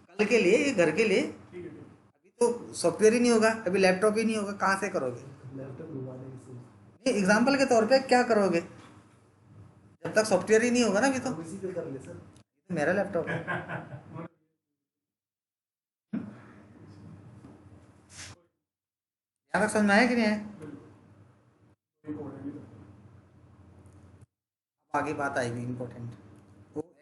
कल के लिए, ये घर के लिए। ठीक है, ठीक है। अभी तो सॉफ्टवेयर ही नहीं होगा, अभी लैपटॉप ही नहीं होगा, कहाँ से करोगे? लैपटॉप घुमा देंगे से। नहीं, एग्जाम्पल के तौर पे क्या करोगे जब तक सॉफ्टवेयर ही नहीं होगा ना, अभी तो। हम इसी पे कर ले सर। मेरा लैपटॉप है। यहाँ तक समझ में आया कि नहीं आया? कोई कोड है नहीं तो। अब आगे बात आएगी इंपॉर्टेंट, वो इसको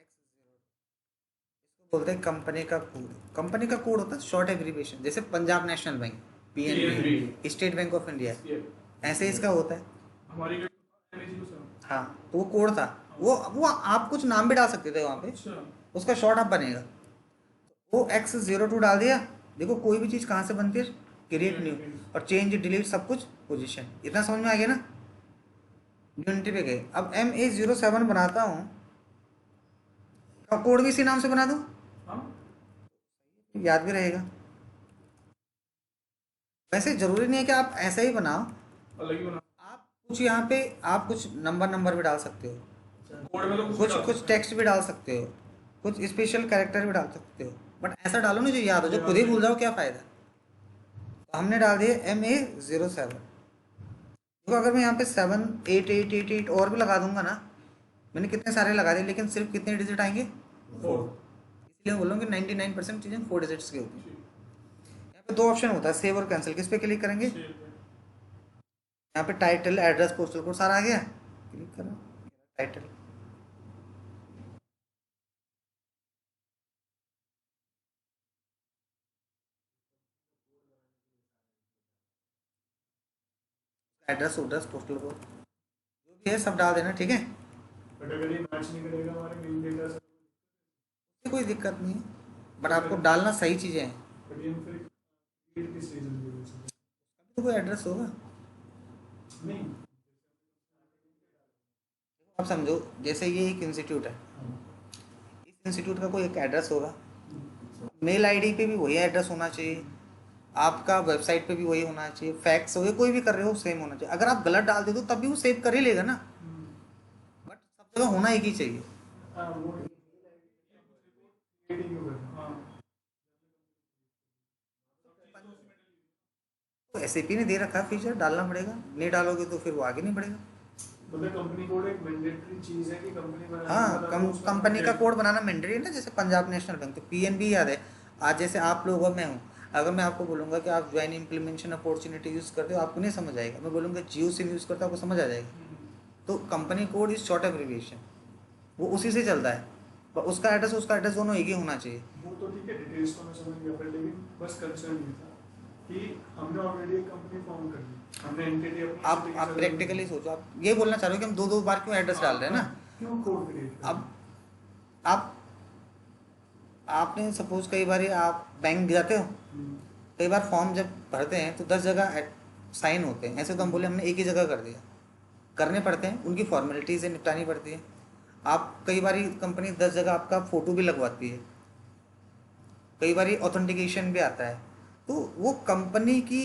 बोलते हैं कंपनी का कोड। कंपनी का कोड होता है शॉर्ट एब्रीविएशन, जैसे Punjab national bank, PNB, state bank of India, ये ऐसे इसका होता है। हमारी जो MA07। हाँ, तो वो कोड था, वो आप कुछ नाम भी डाल सकते थे वहाँ पे, अच्छा, उसका शॉर्ट अब बनेगा। वो X02 डाल दिया, देखो कोई भी चीज़ कहाँ से बनती है, क्रिएट न्यू, और चेंज डिलीट सब कुछ पोजीशन, इतना समझ में आ गया ना। यूनिटी पे गए, अब MA07 बनाता हूँ, कोड भी इसी नाम से बना दूँ, हाँ, याद भी रहेगा। वैसे जरूरी नहीं है कि आप ऐसा ही बनाओ, अलग ही बना। आप कुछ यहाँ पे आप कुछ नंबर भी डाल सकते हो, कोड में तो कुछ टेक्स्ट भी डाल सकते हो, कुछ स्पेशल कैरेक्टर भी डाल सकते हो, बट ऐसा डालो ना जो याद हो, जो खुद ही भूल जाओ क्या फ़ायदा। तो हमने डाल दिया MA07। देखो अगर मैं यहाँ पे 7 8 8 8 8 और भी लगा दूंगा ना, मैंने कितने सारे लगा दिए, लेकिन सिर्फ कितने डिजिट आएंगे, 4। इसलिए बोलूँगी 99% चीज़ें 4 डिजिट्स की होती हैं। यहाँ पे 2 ऑप्शन होता है, सेव और कैंसिल, किस पे क्लिक करेंगे? यहाँ पे टाइटल, एड्रेस, पोस्टल कोड सारा आ गया, क्लिक करो टाइटल, एड्रेस, पोस्टल कोड जो भी है सब डाल देना, ठीक है, बट अगर ये मैच नहीं करेगा हमारे मेन डेटा से, कोई दिक्कत नहीं है, बट आपको डालना सही चीज़ें हैं। बट ये फिर रीड किस रीजन की वजह से? तो कोई एड्रेस होगा, नहीं, आप समझो जैसे ये एक इंस्टीट्यूट है, इस इंस्टीट्यूट का कोई एक एड्रेस होगा, मेल आईडी पे भी वही एड्रेस होना चाहिए, आपका वेबसाइट पे भी वही होना चाहिए, फैक्स हो या कोई भी कर रहे हो सेम होना चाहिए। अगर आप गलत डाल दे दो तब भी वो सेव कर ही लेगा ना, बट सब जगह होना एक ही चाहिए। हाँ वो रीडिंग होगा, हाँ तो SAP ने दे रखा है फीचर, डालना पड़ेगा, नहीं डालोगे तो फिर वो आगे नहीं बढ़ेगा। मतलब कंपनी कोड एक मैंडेटरी चीज है कि कंपनी बनाने हाँ, वाला तो उसमें कंपनी का mandatory- कोड बनाना मैंडेटरी है ना, जैसे पंजाब नेशनल बैंक, तो PNB याद है। आज जैसे आप लोग और मैं हूँ, अगर मैं आपको बोलूँगा कि आप ज्वाइन इम्प्लीमेंटेशन अपॉर्चुनिटी यूज़ करते हो, आपको नहीं समझ आएगा। मैं बोलूँगा जियो सिम यूज़ करते हो, आपको समझ आ जाएगा। तो company code is short abbreviation, वो उसी से चलता है, पर उसका एड्रेस दोनों एक ही होना चाहिए। वो तो ठीक है, डिटेल्स तो मैं समझ गया, पर लेकिन बस कंसर्न ये था कि हमने ऑलरेडी एक कंपनी फॉर्म कर ली, हमने एंटिटी अपनी आप प्रैक्टिकली सोचो, आप ये बोलना चाह रहे हो कि हम 2 बार क्यों एड्रेस डाल रहे हैं ना। क्यों कोड क्रिएट अब आप आपने सपोज कई बार आप बैंक जाते हो, कई बार फॉर्म जब भरते हैं तो 10 जगह साइन होते हैं, ऐसे तो हम बोले हमने एक ही जगह कर दिया, करने पड़ते हैं, उनकी फॉर्मेलिटीज़ निपटानी पड़ती है। आप कई बार कंपनी 10 जगह आपका फ़ोटो भी लगवाती है, कई बार ऑथेंटिकेशन भी आता है, तो वो कंपनी की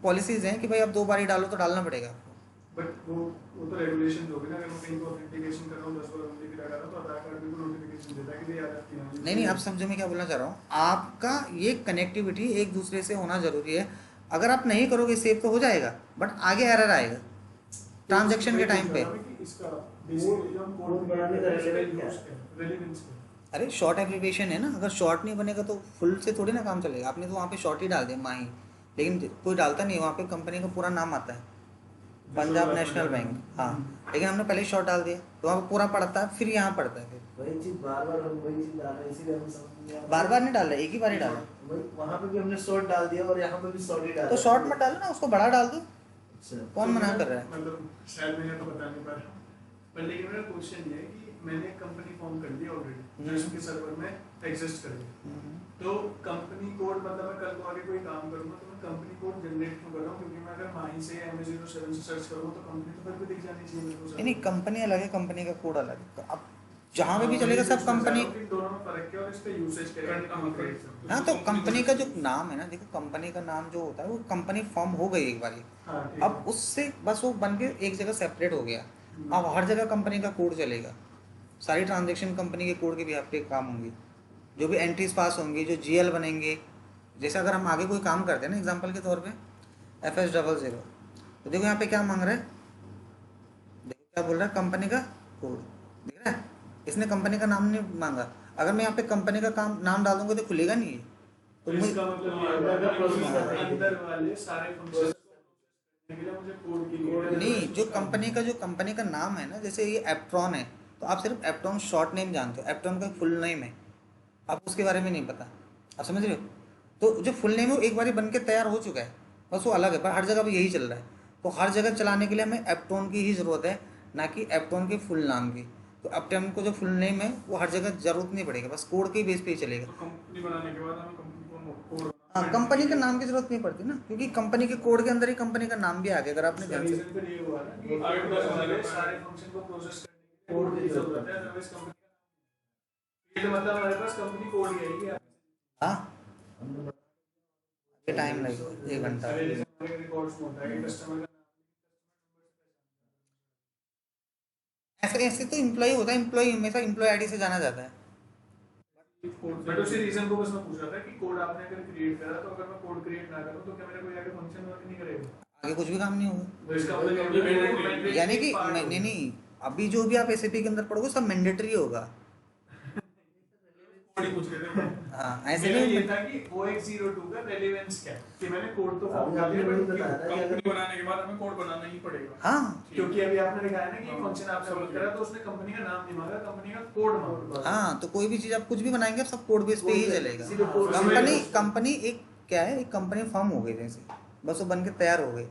पॉलिसीज़ हैं कि भाई आप 2 बार ही डालो तो डालना पड़ेगा आपको। बट वो तो रेगुलेशन होगी ना, अगर मैं कहीं को ऑथेंटिकेशन कर रहा हूँ 10 बार उंगली गिरा रहा हूँ तो आधार कार्ड भी नोटिफिकेशन देता है कि ये आ जाती है। नहीं आप समझो मैं क्या बोलना चाह रहा हूँ, आपका ये कनेक्टिविटी एक दूसरे से होना ज़रूरी है। अगर आप नहीं करोगे सेव तो हो जाएगा, बट आगे एरर आएगा ट्रांजैक्शन के टाइम पे। इसका बेसिकली जो हम कोड बनाने का रेलेवेंस क्या है? अरे शॉर्ट एप्लीकेशन है ना, अगर शॉर्ट नहीं बनेगा तो फुल से थोड़ी ना काम चलेगा। आपने तो वहाँ पे शॉर्ट ही डाल दिया माही, लेकिन कोई डालता नहीं, वहाँ पे कंपनी का पूरा नाम आता है पंजाब नेशनल बैंक, हाँ, लेकिन हमने पहले शॉर्ट डाल दिया तो वहाँ पे पूरा पड़ता है, फिर यहाँ पड़ता है, फिर वही चीज बार बार हम वही चीज डाल रहे हैं, इसीलिए हमें समझ नहीं आ रहा। बार बार नहीं डाला, एक ही बार ही डाला। वहाँ पे भी हमने शॉर्ट डाल दिया और यहाँ पे भी शॉर्ट ही डाला। तो शॉर्ट मत डालो ना, उसको बड़ा डाल दो, अच्छा, कौन मना कर रहा है। मतलब शायद मैं तो बता नहीं पा रहा हूँ, पर लेकिन मेरा क्वेश्चन ये है कि मैंने एक कंपनी फॉर्म कर ली ऑलरेडी जो इसके सर्वर में एग्जिस्ट कर रही है, तो कंपनी कोड मतलब मैं कल को आगे कोई काम करूंगा तो मैं कंपनी कोड जनरेट क्यों कर रहा हूँ? क्योंकि मैं अगर माही से M07 से सर्च करूँ तो कंपनी तो फिर भी दिख जानी चाहिए मेरे को। नहीं कंपनी अलग है, कंपनी का कोड अलग है, अब जहाँ पे भी चलेगा सब कंपनी। दोनों में फर्क है और इस पे यूसेज करेगा। हाँ तो कंपनी का जो नाम है ना, देखो कंपनी का नाम जो होता है वो कंपनी फॉर्म हो गई एक बार ही, हाँ, ठीक अब उससे बस वो बन के एक जगह सेपरेट हो गया, अब हर जगह कंपनी का कोड चलेगा, सारी ट्रांजेक्शन कंपनी के कोड के भी पे काम होंगी, जो भी एंट्रीज पास होंगी, जो GL बनेंगे। जैसे अगर हम आगे कोई काम करते हैं ना, एग्जांपल के तौर पे FS00, तो देखो यहाँ पे क्या मांग रहा है, देखो क्या बोल रहा है, कंपनी का कोड दिख रहा है, इसने कंपनी का नाम नहीं मांगा। अगर मैं यहाँ पे कंपनी का काम नाम डाल दूंगा तो खुलेगा नहीं है, तो इसका मतलब अंदर वाले सारे फंक्शन के लिए मुझे कोड की नहीं, जो कंपनी का नाम है ना, जैसे ये एप्ट्रॉन है तो आप सिर्फ एप्ट्रॉन शॉर्ट नेम जानते हो, एप्ट्रॉन का फुल नेम है, आप उसके बारे में नहीं पता, आप समझ रहे हो। तो जो फुल नेम है वो एक बार बन के तैयार हो चुका है, बस वो अलग है, पर हर जगह भी यही चल रहा है, तो हर जगह चलाने के लिए हमें एप्ट्रॉन की ही ज़रूरत है, ना कि एप्ट्रॉन के फुल नाम की। तो एप्ट्रॉन को जो फुल नेम है वो हर जगह ज़रूरत नहीं पड़ेगा, बस कोड के बेस पे ही चलेगा। कंपनी बनाने के बाद हमें कंपनी को कोड हाँ कंपनी का नाम की जरूरत नहीं पड़ती ना, क्योंकि कंपनी के कोड के अंदर ही कंपनी का नाम भी आ गया, अगर आपने ध्यान से। रीजन फिर ये हुआ ना कि आगे वाले सारे फंक्शन को प्रोसेस करने के लिए कोड की जरूरत है, अदरवाइज कंपनी का ये मतलब हमारे पास कंपनी कोड ही है कि हाँ ये टाइम लगेगा 1 घंटा। रिकॉर्ड्स में होता है कि कस्टमर का ऐसे ऐसे तो एम्प्लॉय होता है, एम्प्लॉय हमेशा एम्प्लॉय आईडी से जाना जाता है। बट उसी रीजन को बस मैं पूछ रहा था कि कोड आपने अगर क्रिएट करा तो अगर मैं कोड क्रिएट ना करूं तो क्या मेरा कोई आगे फंक्शन वर्क नहीं करेगा? आगे कुछ भी काम नहीं होगा, तो इसका मतलब यानी कि नहीं अभी जो भी आप SAP के अंदर पढ़ोगे सब मैंडेटरी होगा। कोड ही पूछ रहे थे। हाँ ऐसे मेरा नहीं, ये था कि OX02 का रेलेवेंस क्या है कि मैंने कोड तो फॉर्म कर आपने दिया वही बट बताया था कि कंपनी बनाने के बाद हमें कोड बनाना ही पड़ेगा। हाँ क्योंकि अभी आपने दिखाया ना कि फंक्शन आपने वर्क करा तो उसने कंपनी का नाम नहीं मांगा, कंपनी का कोड मांगा। हाँ तो कोई भी चीज़ आप कुछ भी बनाएंगे सब कोड बेस पे ही चलेगा। सीधे कोड कंपनी एक क्या है, एक कंपनी फॉर्म हो गई जैसे, बस वो बन के तैयार हो गई,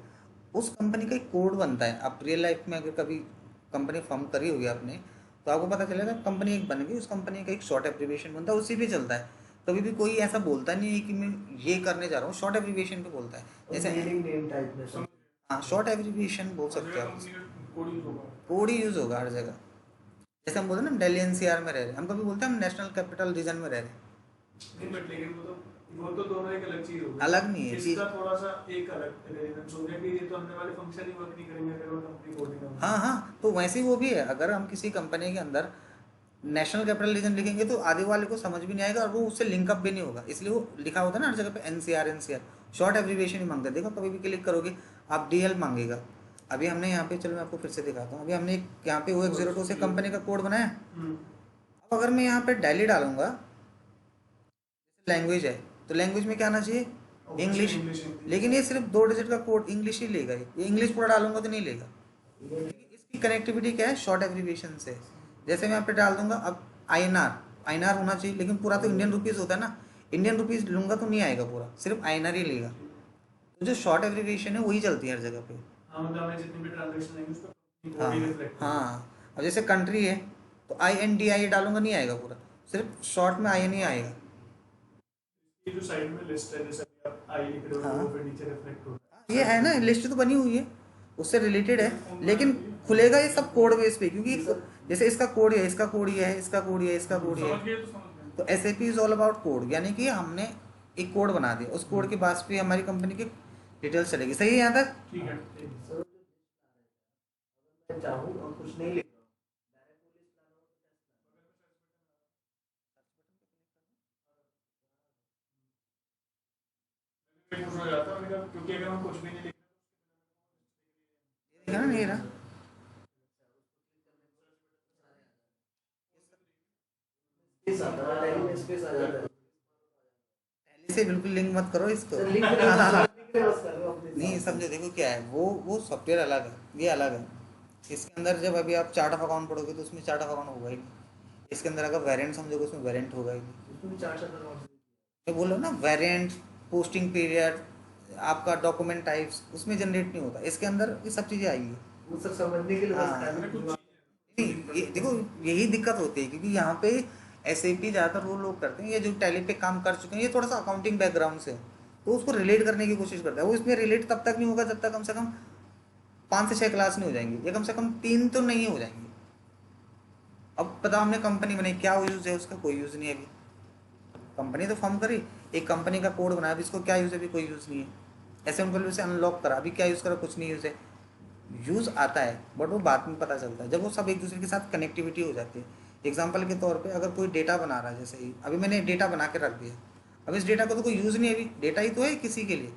उस कंपनी का एक कोड बनता है। आप रियल लाइफ में अगर कभी कंपनी फॉर्म करी होगी आपने तो आपको पता चलेगा कंपनी एक बन गई, उस कंपनी का एक शॉर्ट एब्रिविएशन बनता है, उसी पे चलता है। कभी भी कोई ऐसा बोलता नहीं है कि मैं ये करने जा रहा हूँ, शॉर्ट एब्रिविएशन पे बोलता है। जैसे नेम टाइप में हाँ शॉर्ट एब्रिविएशन बोल सकते हो आप, कोड यूज होगा। कोड ही यूज़ होगा हर जगह। जैसे हम बोलते हैं ना दिल्ली NCR में रह रहे, हम कभी बोलते हैं हम नेशनल कैपिटल रीजन में रह रहे, नहीं बट लेकिन वो तो दोनों एक अलग चीज होगी। अलग नहीं है इसका थोड़ा सा एक अलग रेलेवेंस हो गया कि ये तो अंदर वाले फंक्शन ही वर्क नहीं करेंगे अगर वो कंपनी कोडिंग में। हाँ तो वैसे ही वो भी है। अगर हम किसी कंपनी के अंदर नेशनल कैपिटल रीजन लिखेंगे तो आधे वाले को समझ भी नहीं आएगा और वो उससे लिंकअप भी नहीं होगा, इसलिए वो लिखा होता है ना हर जगह पे NCR शॉर्ट एब्रिविएशन ही मांगते हैं। देखो कभी भी क्लिक करोगे आप DL मांगेगा। अभी हमने यहाँ पे, चलो मैं आपको फिर से दिखाता हूँ, अभी हमने यहाँ पे OX02 से कंपनी का कोड बनाया। अब अगर मैं यहाँ पे दिल्ली डालूंगा, लैंग्वेज है तो लैंग्वेज में क्या आना चाहिए, इंग्लिश, लेकिन ये सिर्फ 2 डिजिट का कोड इंग्लिश ही लेगा, ये इंग्लिश पूरा डालूंगा तो नहीं लेगा। इसकी कनेक्टिविटी क्या है, शॉर्ट एब्रिविएशन से। जैसे मैं यहाँ पे डाल दूंगा अब INR होना चाहिए, लेकिन पूरा तो इंडियन रुपीज़ होता है ना, इंडियन रुपीज़ लूंगा तो नहीं आएगा पूरा, सिर्फ INR ही लेगा। तो जो शॉर्ट एब्रिविएशन है वही चलती है हर जगह पे। हाँ मतलब मैं जितनी भी ट्रांजैक्शन आएंगी उसका हाँ कोड ही रिफ्लेक्ट। हाँ अब जैसे कंट्री है तो INDI डालूंगा नहीं आएगा पूरा, सिर्फ शॉर्ट में आई नहीं आएगा। ये जो साइड में लिस्ट है, जैसे अभी आप आई लिख रहे हो, हाँ। वो फिर नीचे रिफ्लेक्ट हो रहा ये है ना, लिस्ट तो बनी हुई है, उससे रिलेटेड है, लेकिन खुलेगा ये सब कोड बेस पे, क्योंकि जैसे इसका कोड है, इसका कोड ये है, इसका कोड ये है, इसका कोड है। ये समझ है। गए तो समझ गए। तो SAP is all about code, यानी कि हमने एक कोड बना दिया, उस कोड के बाद पे हमारी कंपनी की डिटेल्स चलेगी। सही है यहाँ तक? ठीक है, ठीक है। सर मैं चाहूँ और कुछ नहीं लिख रहा हूँ, डायरेक्ट वो लिस्ट लाना हो तो मैं खुश हो जाता हूँ, मैंने कहा, क्योंकि अगर हम कुछ भी नहीं लिख ये देखा ना, नहीं रहा, स्पेस आता है, टैली में स्पेस आ जाता है। पहले से बिल्कुल लिंक मत करो इसको। सर लिख रहे हो, लिख रहे हो, बस कर रहे हो अपने नहीं हिसाब समझो, देखो क्या है, वो सॉफ्टवेयर अलग है, ये अलग है। इसके अंदर जब अभी आप चार्ट ऑफ अकाउंट पढ़ोगे तो उसमें चार्ट ऑफ अकाउंट होगा ही नहीं। इसके अंदर अगर वेरिएंट समझोगे उसमें वेरिएंट होगा ही नहीं। से। उसमें भी चार शब्द और मैं बोल रहा हूँ ना, वेरिएंट, पोस्टिंग पीरियड, आपका डॉक्यूमेंट टाइप्स उसमें जनरेट नहीं होता, इसके अंदर ये सब चीज़ें आएंगी। वो सब समझने के लिए बस हाँ। खाली कुछ नहीं, ये देखो यही दिक्कत होती है, क्योंकि यहाँ पे SAP ज़्यादातर वो लोग करते हैं, ये जो टैली पे काम कर चुके हैं, ये थोड़ा सा अकाउंटिंग बैकग्राउंड से है, तो उसको रिलेट करने की कोशिश करता है। वो इसमें रिलेट तब तक नहीं होगा जब तक कम से कम 5 से 6 क्लास नहीं हो जाएंगी, या कम से कम 3 तो नहीं हो जाएंगी। अब पता, हमने कंपनी बनाई, क्या यूज़ है उसका? कोई यूज़ नहीं है अभी। कंपनी तो फॉर्म करी, एक कंपनी का कोड बनाया, अभी इसको क्या यूज़ है? अभी कोई यूज़ नहीं है। ऐसे उनको से अनलॉक करा, अभी क्या यूज़ करा? कुछ नहीं यूज़ है। यूज़ आता है बट वो बाद में पता चलता है, जब वो सब एक दूसरे के साथ कनेक्टिविटी हो जाती है। एग्जाम्पल के तौर पे अगर कोई डेटा बना रहा है, जैसे ही अभी मैंने डेटा बना के रख दिया, अब इस डेटा को तो कोई यूज़ नहीं है, अभी डेटा ही तो है किसी के लिए,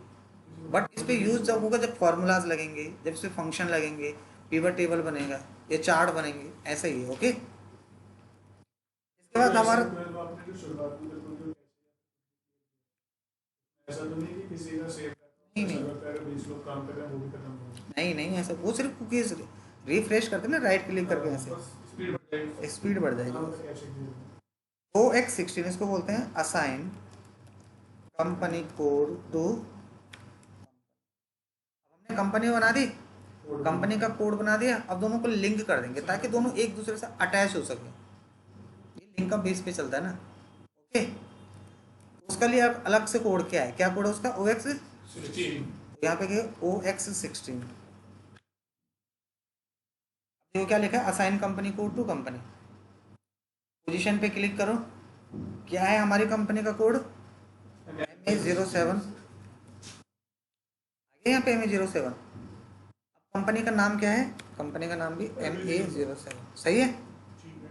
बट इस पर यूज़ जब होगा जब फार्मूलाज लगेंगे, जब इस पर फंक्शन लगेंगे, पिवट टेबल बनेगा, ये चार्ट बनेंगे, ऐसा ही है। ओके, इसके बाद हमारा आपने जो शुरुआत में बिल्कुल जो ऐसा तो नहीं कि किसी का सेव नहीं, नहीं। सर्वर पे अगर 20 लोग काम कर रहे हैं वो भी खत्म हो गया। नहीं नहीं, ऐसा वो सिर्फ कुकीज रिफ्रेश करते हैं ना, राइट क्लिक करके, ऐसे बस स्पीड बढ़ जाएगी। स्पीड बढ़ जाएगी। हाँ, बस कैसे भी। OX16 इसको बोलते हैं असाइन कंपनी कोड टू। हमने कंपनी बना दी, कंपनी का कोड बना दिया, अब दोनों को लिंक कर देंगे ताकि दोनों एक दूसरे से अटैच हो सके। ये लिंक का बेस पे चलता है ना। ओके, उसका लिए अब अलग से कोड क्या है? क्या कोड है उसका? OX, 16 यहाँ पे क्या? OX16। वो क्या लिखा है? Assign company code to company. Position पे क्लिक करो, क्या है हमारी कंपनी का कोड? MA07। आगे यहाँ पे MA07। अब कंपनी का नाम क्या है? कंपनी का नाम भी MA07। सही है? ठीक है।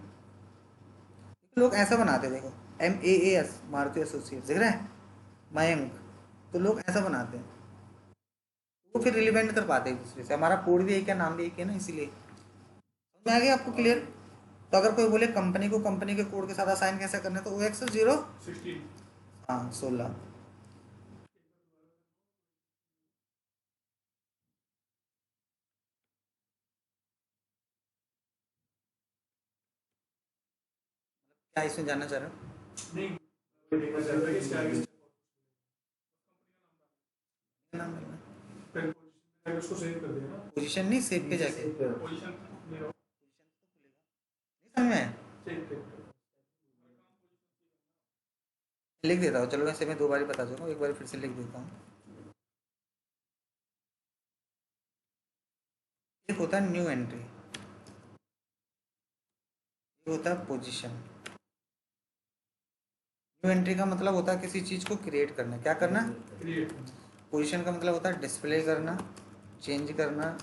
लोग ऐसा बनाते हैं, देखो MAAS, मारुति एसोसिएट्स, देख रहे हैं, मयंक, तो लोग ऐसा बनाते हैं, वो फिर रिलेवेंट कर पाते हैं एक दूसरे से। हमारा कोड भी एक है, नाम भी एक है ना, इसीलिए। समझ में आ गया आपको? क्लियर? तो अगर कोई बोले कंपनी को कंपनी के कोड के साथ असाइन कैसे करना है, तो OX0, 16 हाँ 16। क्या इसमें जानना चाह रहे हो? नहीं, वो देखना चाहता है कि इसके आगे नाम डालना है। फिर पोजीशन में उसको सेव कर दिया ना। पोजीशन नहीं, सेव पे जाके नहीं पोजीशन मेरा समझ में आया? ठीक ठीक। लिख देता हूँ, चलो वैसे मैं 2 बार बता दूंगा, एक बार फिर से लिख देता हूँ। एक होता है न्यू एंट्री, एक होता है पोजीशन। न्यू एंट्री का मतलब होता है किसी चीज़ को क्रिएट करना। क्या करना? क्रिएट। पोजीशन का मतलब होता है डिस्प्ले करना, चेंज करना,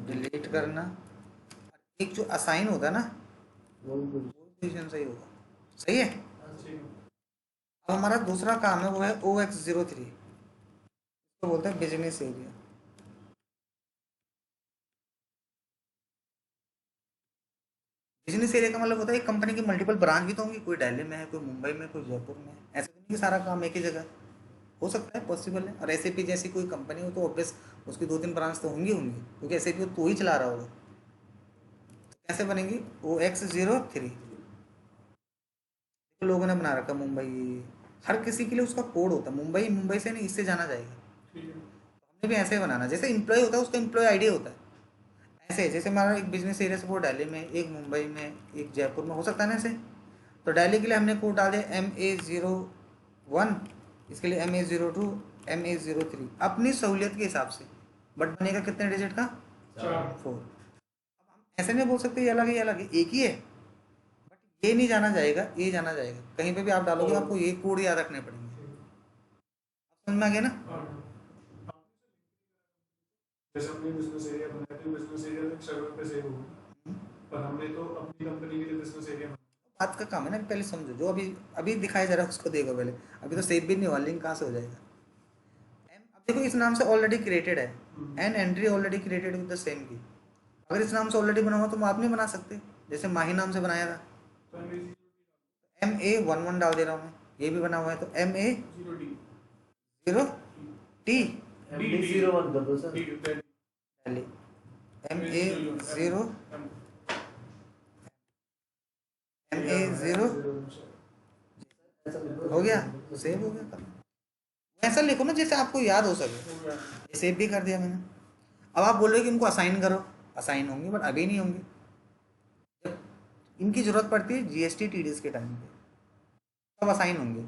डिलीट करना। एक जो असाइन होता है ना, वो भी कुछ पोजीशन सही होगा। सही है? ठीक है। अब हमारा दूसरा काम है, वो है OX03, इसको बोलते हैं बिजनेस एरिया। बिजनेस एरिया का मतलब होता है एक कंपनी की मल्टीपल ब्रांच भी तो होंगी, कोई दिल्ली में है, कोई मुंबई में, कोई जयपुर में है। ऐसा तो नहीं कि सारा काम एक ही जगह हो सकता है, पॉसिबल है। और SAP जैसी कोई कंपनी हो तो ऑब्वियस उसकी 2-3 ब्रांच तो होंगी होंगी, क्योंकि SAP तो ही चला रहा होगा। तो कैसे बनेंगी? OX03 लोगों ने बना रखा मुंबई, हर किसी के लिए उसका कोड होता है। मुंबई, मुंबई से नहीं, इससे जाना जाएगा। ठीक है। हमने भी ऐसे ही बनाना, जैसे एम्प्लॉय होता है उसका एम्प्लॉय आईडी होता है, ऐसे जैसे हमारा एक बिजनेस एरिया से वो दिल्ली में, एक मुंबई में, एक जयपुर में, हो सकता है ना ऐसे। तो दिल्ली के लिए हमने कोड डाल दिया MA01, इसके लिए MA02, MA03 अपनी सहूलियत के हिसाब से, बट बनेगा कितने डिजिट का? 4। ऐसे नहीं बोल सकते ये अलग है ये अलग है, एक ही है, बट ये नहीं जाना जाएगा, ये जाना जाएगा। कहीं पे भी आप डालोगे आपको ये कोड याद रखने पड़ेंगे। समझ में आ गया ना? जैसे हमने बिजनेस एरिया बनाया तो बिजनेस एरिया तक सर्वर पे सेव होगा, पर हमने तो अपनी कंपनी के लिए बिजनेस एरिया बात का काम है ना, पहले समझो, जो अभी अभी दिखाया जा रहा है उसको देखो पहले, अभी तो सेव भी नहीं हुआ, लिंक कहाँ से हो जाएगा? अब देखो इस नाम से ऑलरेडी क्रिएटेड है, an entry already created with the same की। अगर इस नाम से ऑलरेडी बना हुआ तो आप नहीं बना सकते, जैसे माही नाम से बनाया था, MA11 डाल दे रहा हूँ मैं, ये भी बना हुआ है तो MA0T MD01 कर दो सर। MA0 हो गया, सेव हो गया। ऐसा लिखो ना जैसे आपको याद हो सके, ये सेव भी कर दिया मैंने। अब आप बोल रहे हो कि इनको असाइन करो, असाइन होंगे बट अभी नहीं होंगे, जब इनकी जरूरत पड़ती है GST TDS के टाइम पे तब असाइन होंगे।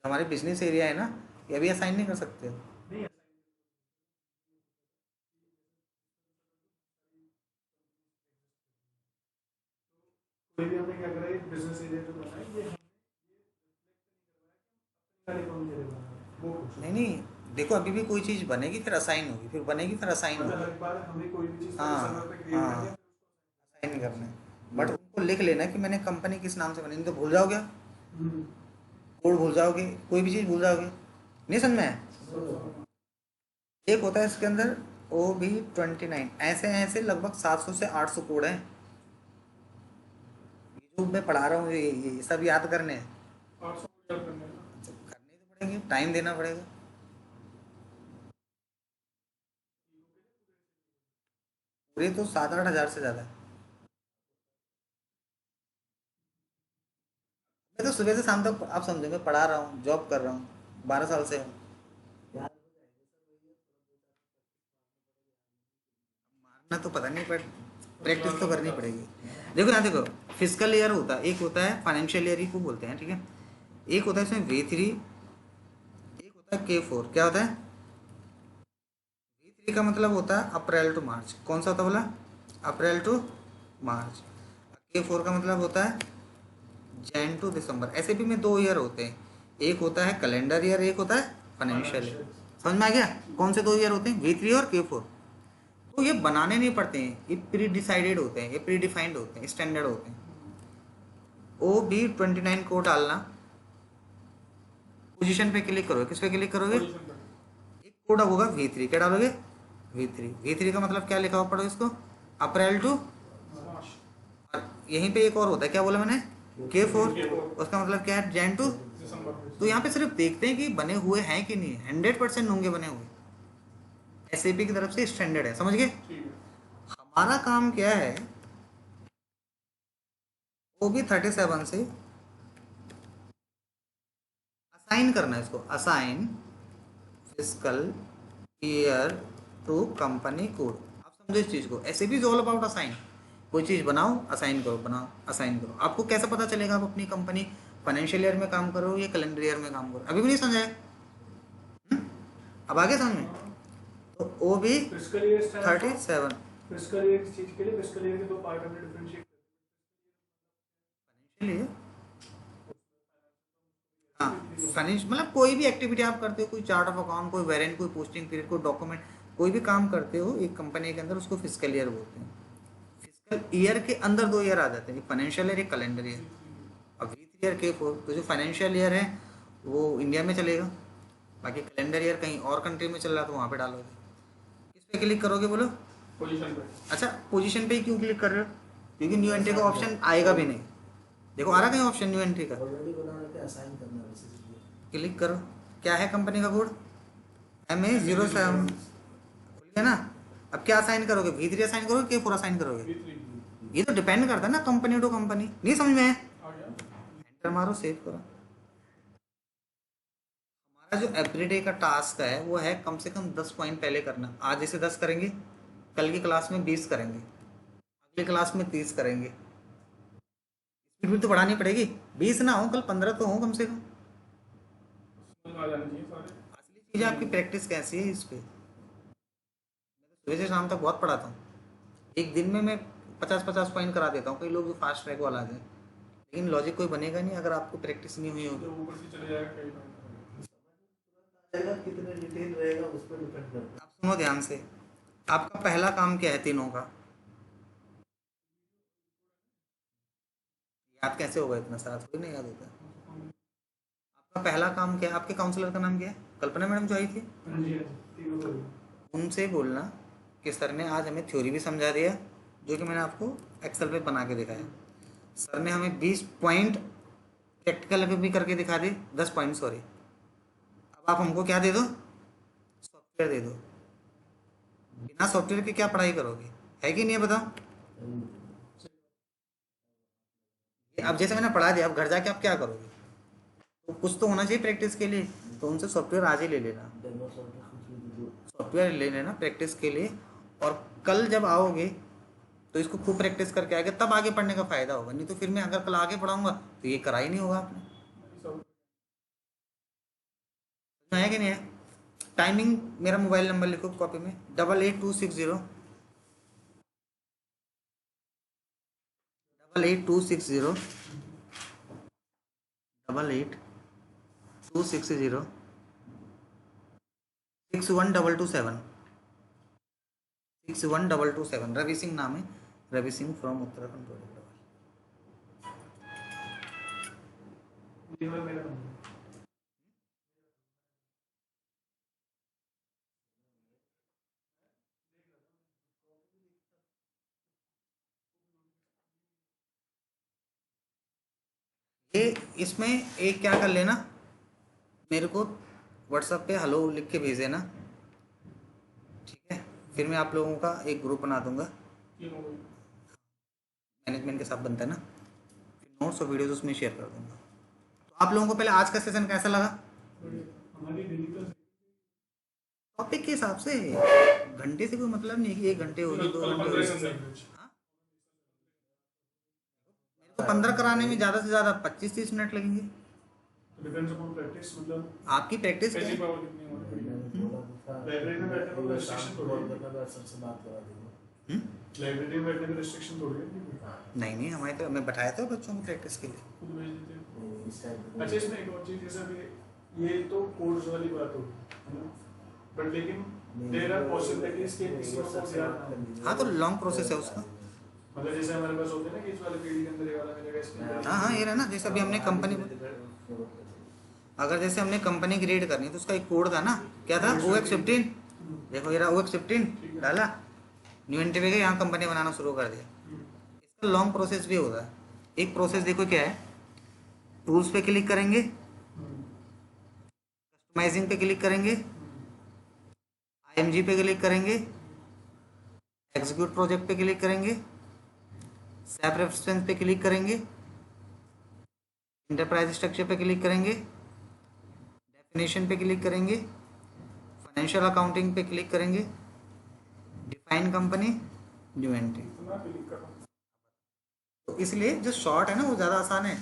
हमारे बिजनेस एरिया है ना, ये अभी असाइन नहीं कर सकते। कोई भी हमने क्या करा, ये बिजनेस एरिया जो बना है ये नहीं देखो अभी भी कोई चीज़ बनेगी फिर असाइन होगी, फिर बनेगी फिर असाइन होगी। हर बार हमें कोई भी चीज हाँ सर्वर पे क्रिएट हाँ, करनी है, असाइन करना है, बट उनको लिख लेना कि मैंने कंपनी किस नाम से बनी, नहीं तो भूल जाओगे, कोड भूल जाओगे, कोई भी चीज़ भूल जाओगे। नहीं समझ में आया? एक होता है इसके अंदर OB29, ऐसे ऐसे लगभग 700 से 800 कोड हैं, जो मैं पढ़ा रहा हूँ, ये सब याद करने हैं, 800 करने हैं। करने तो पड़ेंगे, टाइम देना पड़ेगा। पूरे तो 7-8 हज़ार से ज़्यादा है। मैं तो सुबह से शाम तक आप समझोगे पढ़ा रहा हूँ, जॉब कर रहा हूँ, 12 साल से हूँ। मारना तो पता नहीं, पर प्रैक्टिस तो करनी पड़ेगी। देखो यहाँ देखो, फिजिकल ईयर होता है, एक होता है फाइनेंशियल ईयर ही को बोलते हैं, ठीक है। एक होता है इसमें V3, एक होता है K4। क्या होता है? V3 का मतलब होता है अप्रैल टू मार्च। कौन सा होता है बोला? अप्रैल टू मार्च। K4 का मतलब होता है जैन टू दिसंबर। ऐसे भी में 2 ईयर होते हैं, एक होता है कैलेंडर ईयर, एक होता है फाइनेंशियल ईयर। समझ में आ गया कौन से 2 ईयर होते हैं? V3 और K4। तो ये बनाने नहीं पड़ते हैं, ये प्री डिसाइडेड होते हैं, ये प्री डिफाइंड होते हैं, स्टैंडर्ड होते हैं। OB29 को डालना, पोजीशन पे क्लिक करोगे, किस पे क्लिक करोगे? एक कोड होगा V3, क्या डालोगे? V3 का मतलब क्या लिखा हुआ पढ़ो इसको, अप्रैल टू, यहीं पे एक और होता है, क्या बोला मैंने? K4, उसका मतलब क्या है? जैन टू। तो यहाँ पे सिर्फ देखते हैं कि बने हुए हैं कि नहीं, 100% होंगे बने हुए, SAP की तरफ से स्टैंडर्ड है, समझ गए? हमारा काम क्या है, OB37 से असाइन करना है इसको, assign physical year to company code. आप समझो इस चीज़ को, SAP is all about assign. कोई चीज़ बनाओ, असाइन करो, बनाओ, असाइन करो। आपको कैसे पता चलेगा आप अपनी कंपनी फाइनेंशियल ईयर में काम करो या कैलेंडर ईयर में काम करो? अभी भी नहीं समझाया? अब आगे समझ में? तो OB37 फिजिकल ईयर की चीज के लिए फिजिकल ईयर के 2 पार्ट हमने डिफरेंशिएट फाइनेंशियल, हाँ फाइनेंस मतलब कोई भी एक्टिविटी आप करते हो, कोई चार्ट ऑफ अकाउंट, कोई वेरिएंट, कोई पोस्टिंग पीरियड, कोई डॉक्यूमेंट, कोई भी काम करते हो एक कंपनी के अंदर, उसको फिजिकल ईयर बोलते हैं। फिजिकल ईयर के अंदर 2 ईयर आ जाते हैं, एक फाइनेंशियल ईयर, एक कैलेंडर ईयर। अब V3 और K4, तो जो फाइनेंशियल ईयर है वो इंडिया में चलेगा, बाकी कैलेंडर ईयर कहीं और कंट्री में चल रहा है तो वहाँ पे डालोगे। किस पे क्लिक करोगे बोलो? पोजीशन पे। अच्छा, पोजीशन पे ही क्यों क्लिक कर रहे हो? क्योंकि न्यू एंट्री का ऑप्शन आएगा भी नहीं। देखो आ रहा कहीं ऑप्शन न्यू एंट्री का? ऑलरेडी बना रखे, असाइन करना है बेसिकली। क्लिक करो, क्या है कंपनी का कोड? MA07, खुल गया ना? अब क्या असाइन करोगे? V3 असाइन करोगे, K4 असाइन करोगे? ये तो डिपेंड करता है ना कंपनी टू कंपनी। नहीं समझ में आया? एंटर मारो, सेव करो। हमारा जो एवरीडे का टास्क है वो है कम से कम 10 पॉइंट पहले करना। आज इसे 10 करेंगे, कल की क्लास में 20 करेंगे, अगली क्लास में 30 करेंगे। स्पीड भी तो बढ़ानी पड़ेगी, 20 ना हो कल 15 तो हो कम से कम। आ जाने चाहिए सारे। असली चीज़ आपकी प्रैक्टिस कैसी है इस पे। सुबह से शाम तक बहुत पढ़ाता हूँ, एक दिन में मैं 50-50 पॉइंट करा देता हूँ। कई लोग जो फास्ट ट्रैक वाला है, लेकिन लॉजिक कोई बनेगा नहीं अगर आपको प्रैक्टिस नहीं हुई होगी। तो ऊपर से चले जाएगा कई बार। आएगा कितने डिटेल रहेगा उस पर डिपेंड करता आप सुनो ध्यान से, आपका पहला काम क्या है तीनों का, याद कैसे होगा इतना सारा, थोड़ी नहीं याद होता है। आपका पहला काम क्या है, आपके काउंसलर का नाम क्या है, कल्पना मैडम जो आई थी, हाँ जी, हाँ जी, तीनों को भी। उनसे बोलना कि सर ने आज हमें थ्योरी भी समझा दिया, जो कि मैंने आपको एक्सेल पे बना के दिखाया। सर ने हमें 20 पॉइंट प्रैक्टिकल पे भी करके दिखा दी, 10 पॉइंट सॉरी। अब आप हमको क्या दे दो, सॉफ्टवेयर दे दो। बिना सॉफ्टवेयर के क्या पढ़ाई करोगे, है कि नहीं है बताओ। है। अब जैसे मैंने पढ़ा दिया, अब घर जाके आप क्या करोगे, तो कुछ तो होना चाहिए प्रैक्टिस के लिए। तो उनसे सॉफ्टवेयर आज ही ले लेना, डेमो सॉफ्टवेयर कुछ भी दे दो। सॉफ्टवेयर ले लेना प्रैक्टिस के लिए। और कल जब आओगे तो इसको खूब प्रैक्टिस करके आएगा, तब आगे पढ़ने का फायदा होगा। नहीं तो फिर मैं अगर कल आगे पढ़ाऊंगा तो ये करा ही नहीं होगा आपने। सब समझ में आया कि नहीं है। टाइमिंग, मेरा मोबाइल नंबर लिखो कॉपी में, 88260 88260 88260 61227 61227। रवि सिंह नाम है, रवि सिंह फ्रॉम उत्तराखंड प्रोजेक्ट। ये वाला मेरा नंबर है। ये इसमें एक क्या कर लेना, मेरे को व्हाट्सएप पे हेलो लिख के भेज देना, ठीक है। फिर मैं आप लोगों का एक ग्रुप बना दूंगा, तीनों को भी। मैनेजमेंट के साथ बनता है ना, फिर नोट्स और वीडियोस उसमें शेयर कर दूंगा। तो आप लोगों को पहले आज का सेशन कैसा लगा, हमारी डिजिटल टॉपिक के हिसाब से। घंटे से कोई मतलब नहीं है कि 1 घंटे होगी 2 घंटे होगी। हाँ? मेरे को 15 कराने में ज़्यादा से ज़्यादा 25-30 मिनट लगेंगे। डिपेंड्स अपॉन प्रैक्टिस, मतलब आपकी प्रैक्टिस क्या कैसी है? पावर कितनी होनी चाहिए। मैंने बोला तो था, लाइब्रेरी में बैठने को एक बार restriction शाम को थोड़ी कॉल है। करना, मैं सर से बात करा दूंगा। लाइब्रेरी में बैठने में रिस्ट्रिक्शन थोड़ी है। नहीं नहीं, हमारे तो मैं बैठाया था बच्चों को प्रैक्टिस के लिए। खुद भेज देते हैं। नहीं, इस टाइम पे अच्छा, इसमें एक और चीज़, जैसे अभी ये तो कोर्स वाली बात होगी, है ना, बट लेकिन देयर आर पॉसिबिलिटीज के किसी को सर से ध्यान बात कर लीजिए। हाँ, तो लॉन्ग प्रोसेस है उसका। मतलब जैसे हमारे पास होते हैं ना कि इस वाले पीढ़ी के अंदर ये वाला मिलेगा, इसके अंदर हाँ हाँ, ये रहा ना, जैसे अभी हमने कंपनी, अगर जैसे हमने कंपनी क्रिएट करनी है तो उसका एक कोड था ना, क्या था, OX15। देखो ये रहा OX15 डाला, न्यू एंट्री पे गए, यहाँ कंपनी बनाना शुरू कर दिया। इसका लॉन्ग प्रोसेस भी होता है। एक प्रोसेस देखो क्या है, टूल्स पे क्लिक करेंगे, कस्टमाइजिंग पे क्लिक करेंगे, IMG पे क्लिक करेंगे, एग्जीक्यूट प्रोजेक्ट पे क्लिक करेंगे, सैप रेफरेंस पे क्लिक करेंगे, इंटरप्राइज स्ट्रक्चर पे क्लिक करेंगे, डेफिनेशन पे क्लिक करेंगे, फाइनेंशियल अकाउंटिंग पे क्लिक करेंगे, डिफाइन कंपनी, न्यू एंट्री। मैं क्लिक कर रहा हूँ। तो इसलिए जो शॉर्ट है ना वो ज़्यादा आसान है।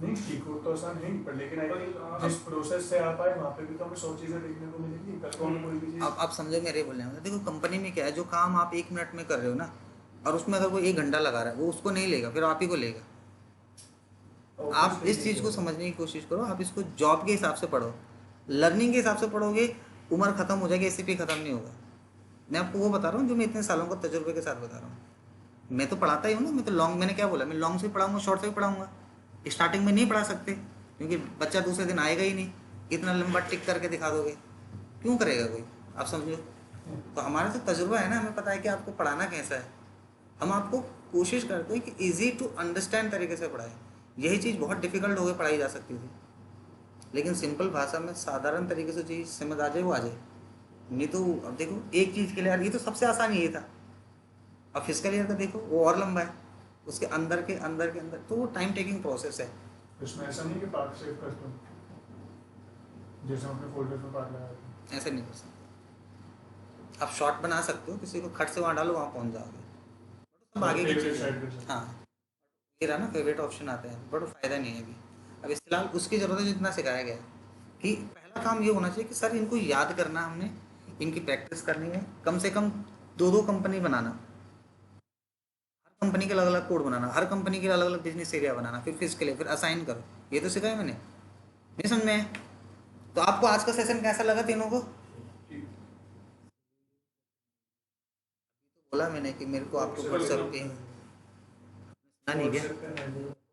नहीं, ठीक हो तो आसान है, पर लेकिन जिस प्रोसेस से आप आए वहाँ पे भी तो हमें 100 चीज़ें देखने को मिलेगी। कल को हमें कोई भी चीज़ अब आप समझो मेरे बोलने में, देखो कंपनी में क्या है, जो काम आप 1 मिनट में कर रहे हो ना, और उसमें अगर कोई 1 घंटा लगा रहा है, वो उसको नहीं लेगा, फिर आप ही को लेगा। आप इस चीज़ को समझने की कोशिश करो, आप इसको जॉब के हिसाब से पढ़ो, लर्निंग के हिसाब से पढ़ोगे, उम्र खत्म हो जाएगी, एसीपी खत्म नहीं होगा। मैं आपको वो बता रहा हूँ जो मैं इतने सालों का तजुर्बे के साथ बता रहा हूँ। मैं तो पढ़ाता ही हूँ ना, मैं तो लॉन्ग, मैंने क्या बोला, मैं लॉन्ग से पढ़ाऊंगा, शॉर्ट से भी पढ़ाऊंगा। स्टार्टिंग में नहीं पढ़ा सकते क्योंकि बच्चा दूसरे दिन आएगा ही नहीं, इतना लंबा टिक करके दिखा दोगे, क्यों करेगा कोई, आप समझो। तो हमारा तो तजुर्बा है ना, हमें पता है कि आपको पढ़ाना कैसा है। हम आपको कोशिश करते हैं कि ईजी टू अंडरस्टैंड तरीके से पढ़ाएं। यही चीज़ बहुत डिफिकल्ट होकर पढ़ाई जा सकती थी, लेकिन सिंपल भाषा में साधारण तरीके से चीज़ समझ आ जाए वो आ जाए। नहीं तो अब देखो एक चीज़ के लिए यार, ये तो सबसे आसान ये था। अब फिजिकल ईयर का देखो वो और लंबा है, उसके अंदर के अंदर के अंदर, तो वो टाइम टेकिंग प्रोसेस है। इसमें ऐसा नहीं कि पार्ट सेव करते हो, जैसे हम अपने फोल्डर में पार्ट लगाते हैं। ऐसे नहीं कर सकते। आप शॉर्ट बना सकते हो, किसी को खट से वहाँ डालो, वहाँ पहुँच जाओगे। सब आगे की Favorite चीज़ है। side पे से। हाँ, ये रहा ना फेवरेट ऑप्शन आता है, बट फ़ायदा नहीं है अभी। अब इस फिलहाल उसकी ज़रूरत है जितना सिखाया गया है कि पहला काम ये होना चाहिए कि सर इनको याद करना हमने, इनकी प्रैक्टिस करनी है, कम से कम 2-2 कंपनी बनाना, हर कंपनी के अलग अलग कोड बनाना, हर कंपनी के अलग अलग बिजनेस एरिया बनाना, फिर इसके लिए फिर असाइन करो। ये तो सिखाया मैंने, नहीं समझ में आया? तो आपको आज का सेशन कैसा लगा तीनों को? बोला मैंने कि मेरे को आपको बहुत जरूरत है, नहीं क्या? WhatsApp पे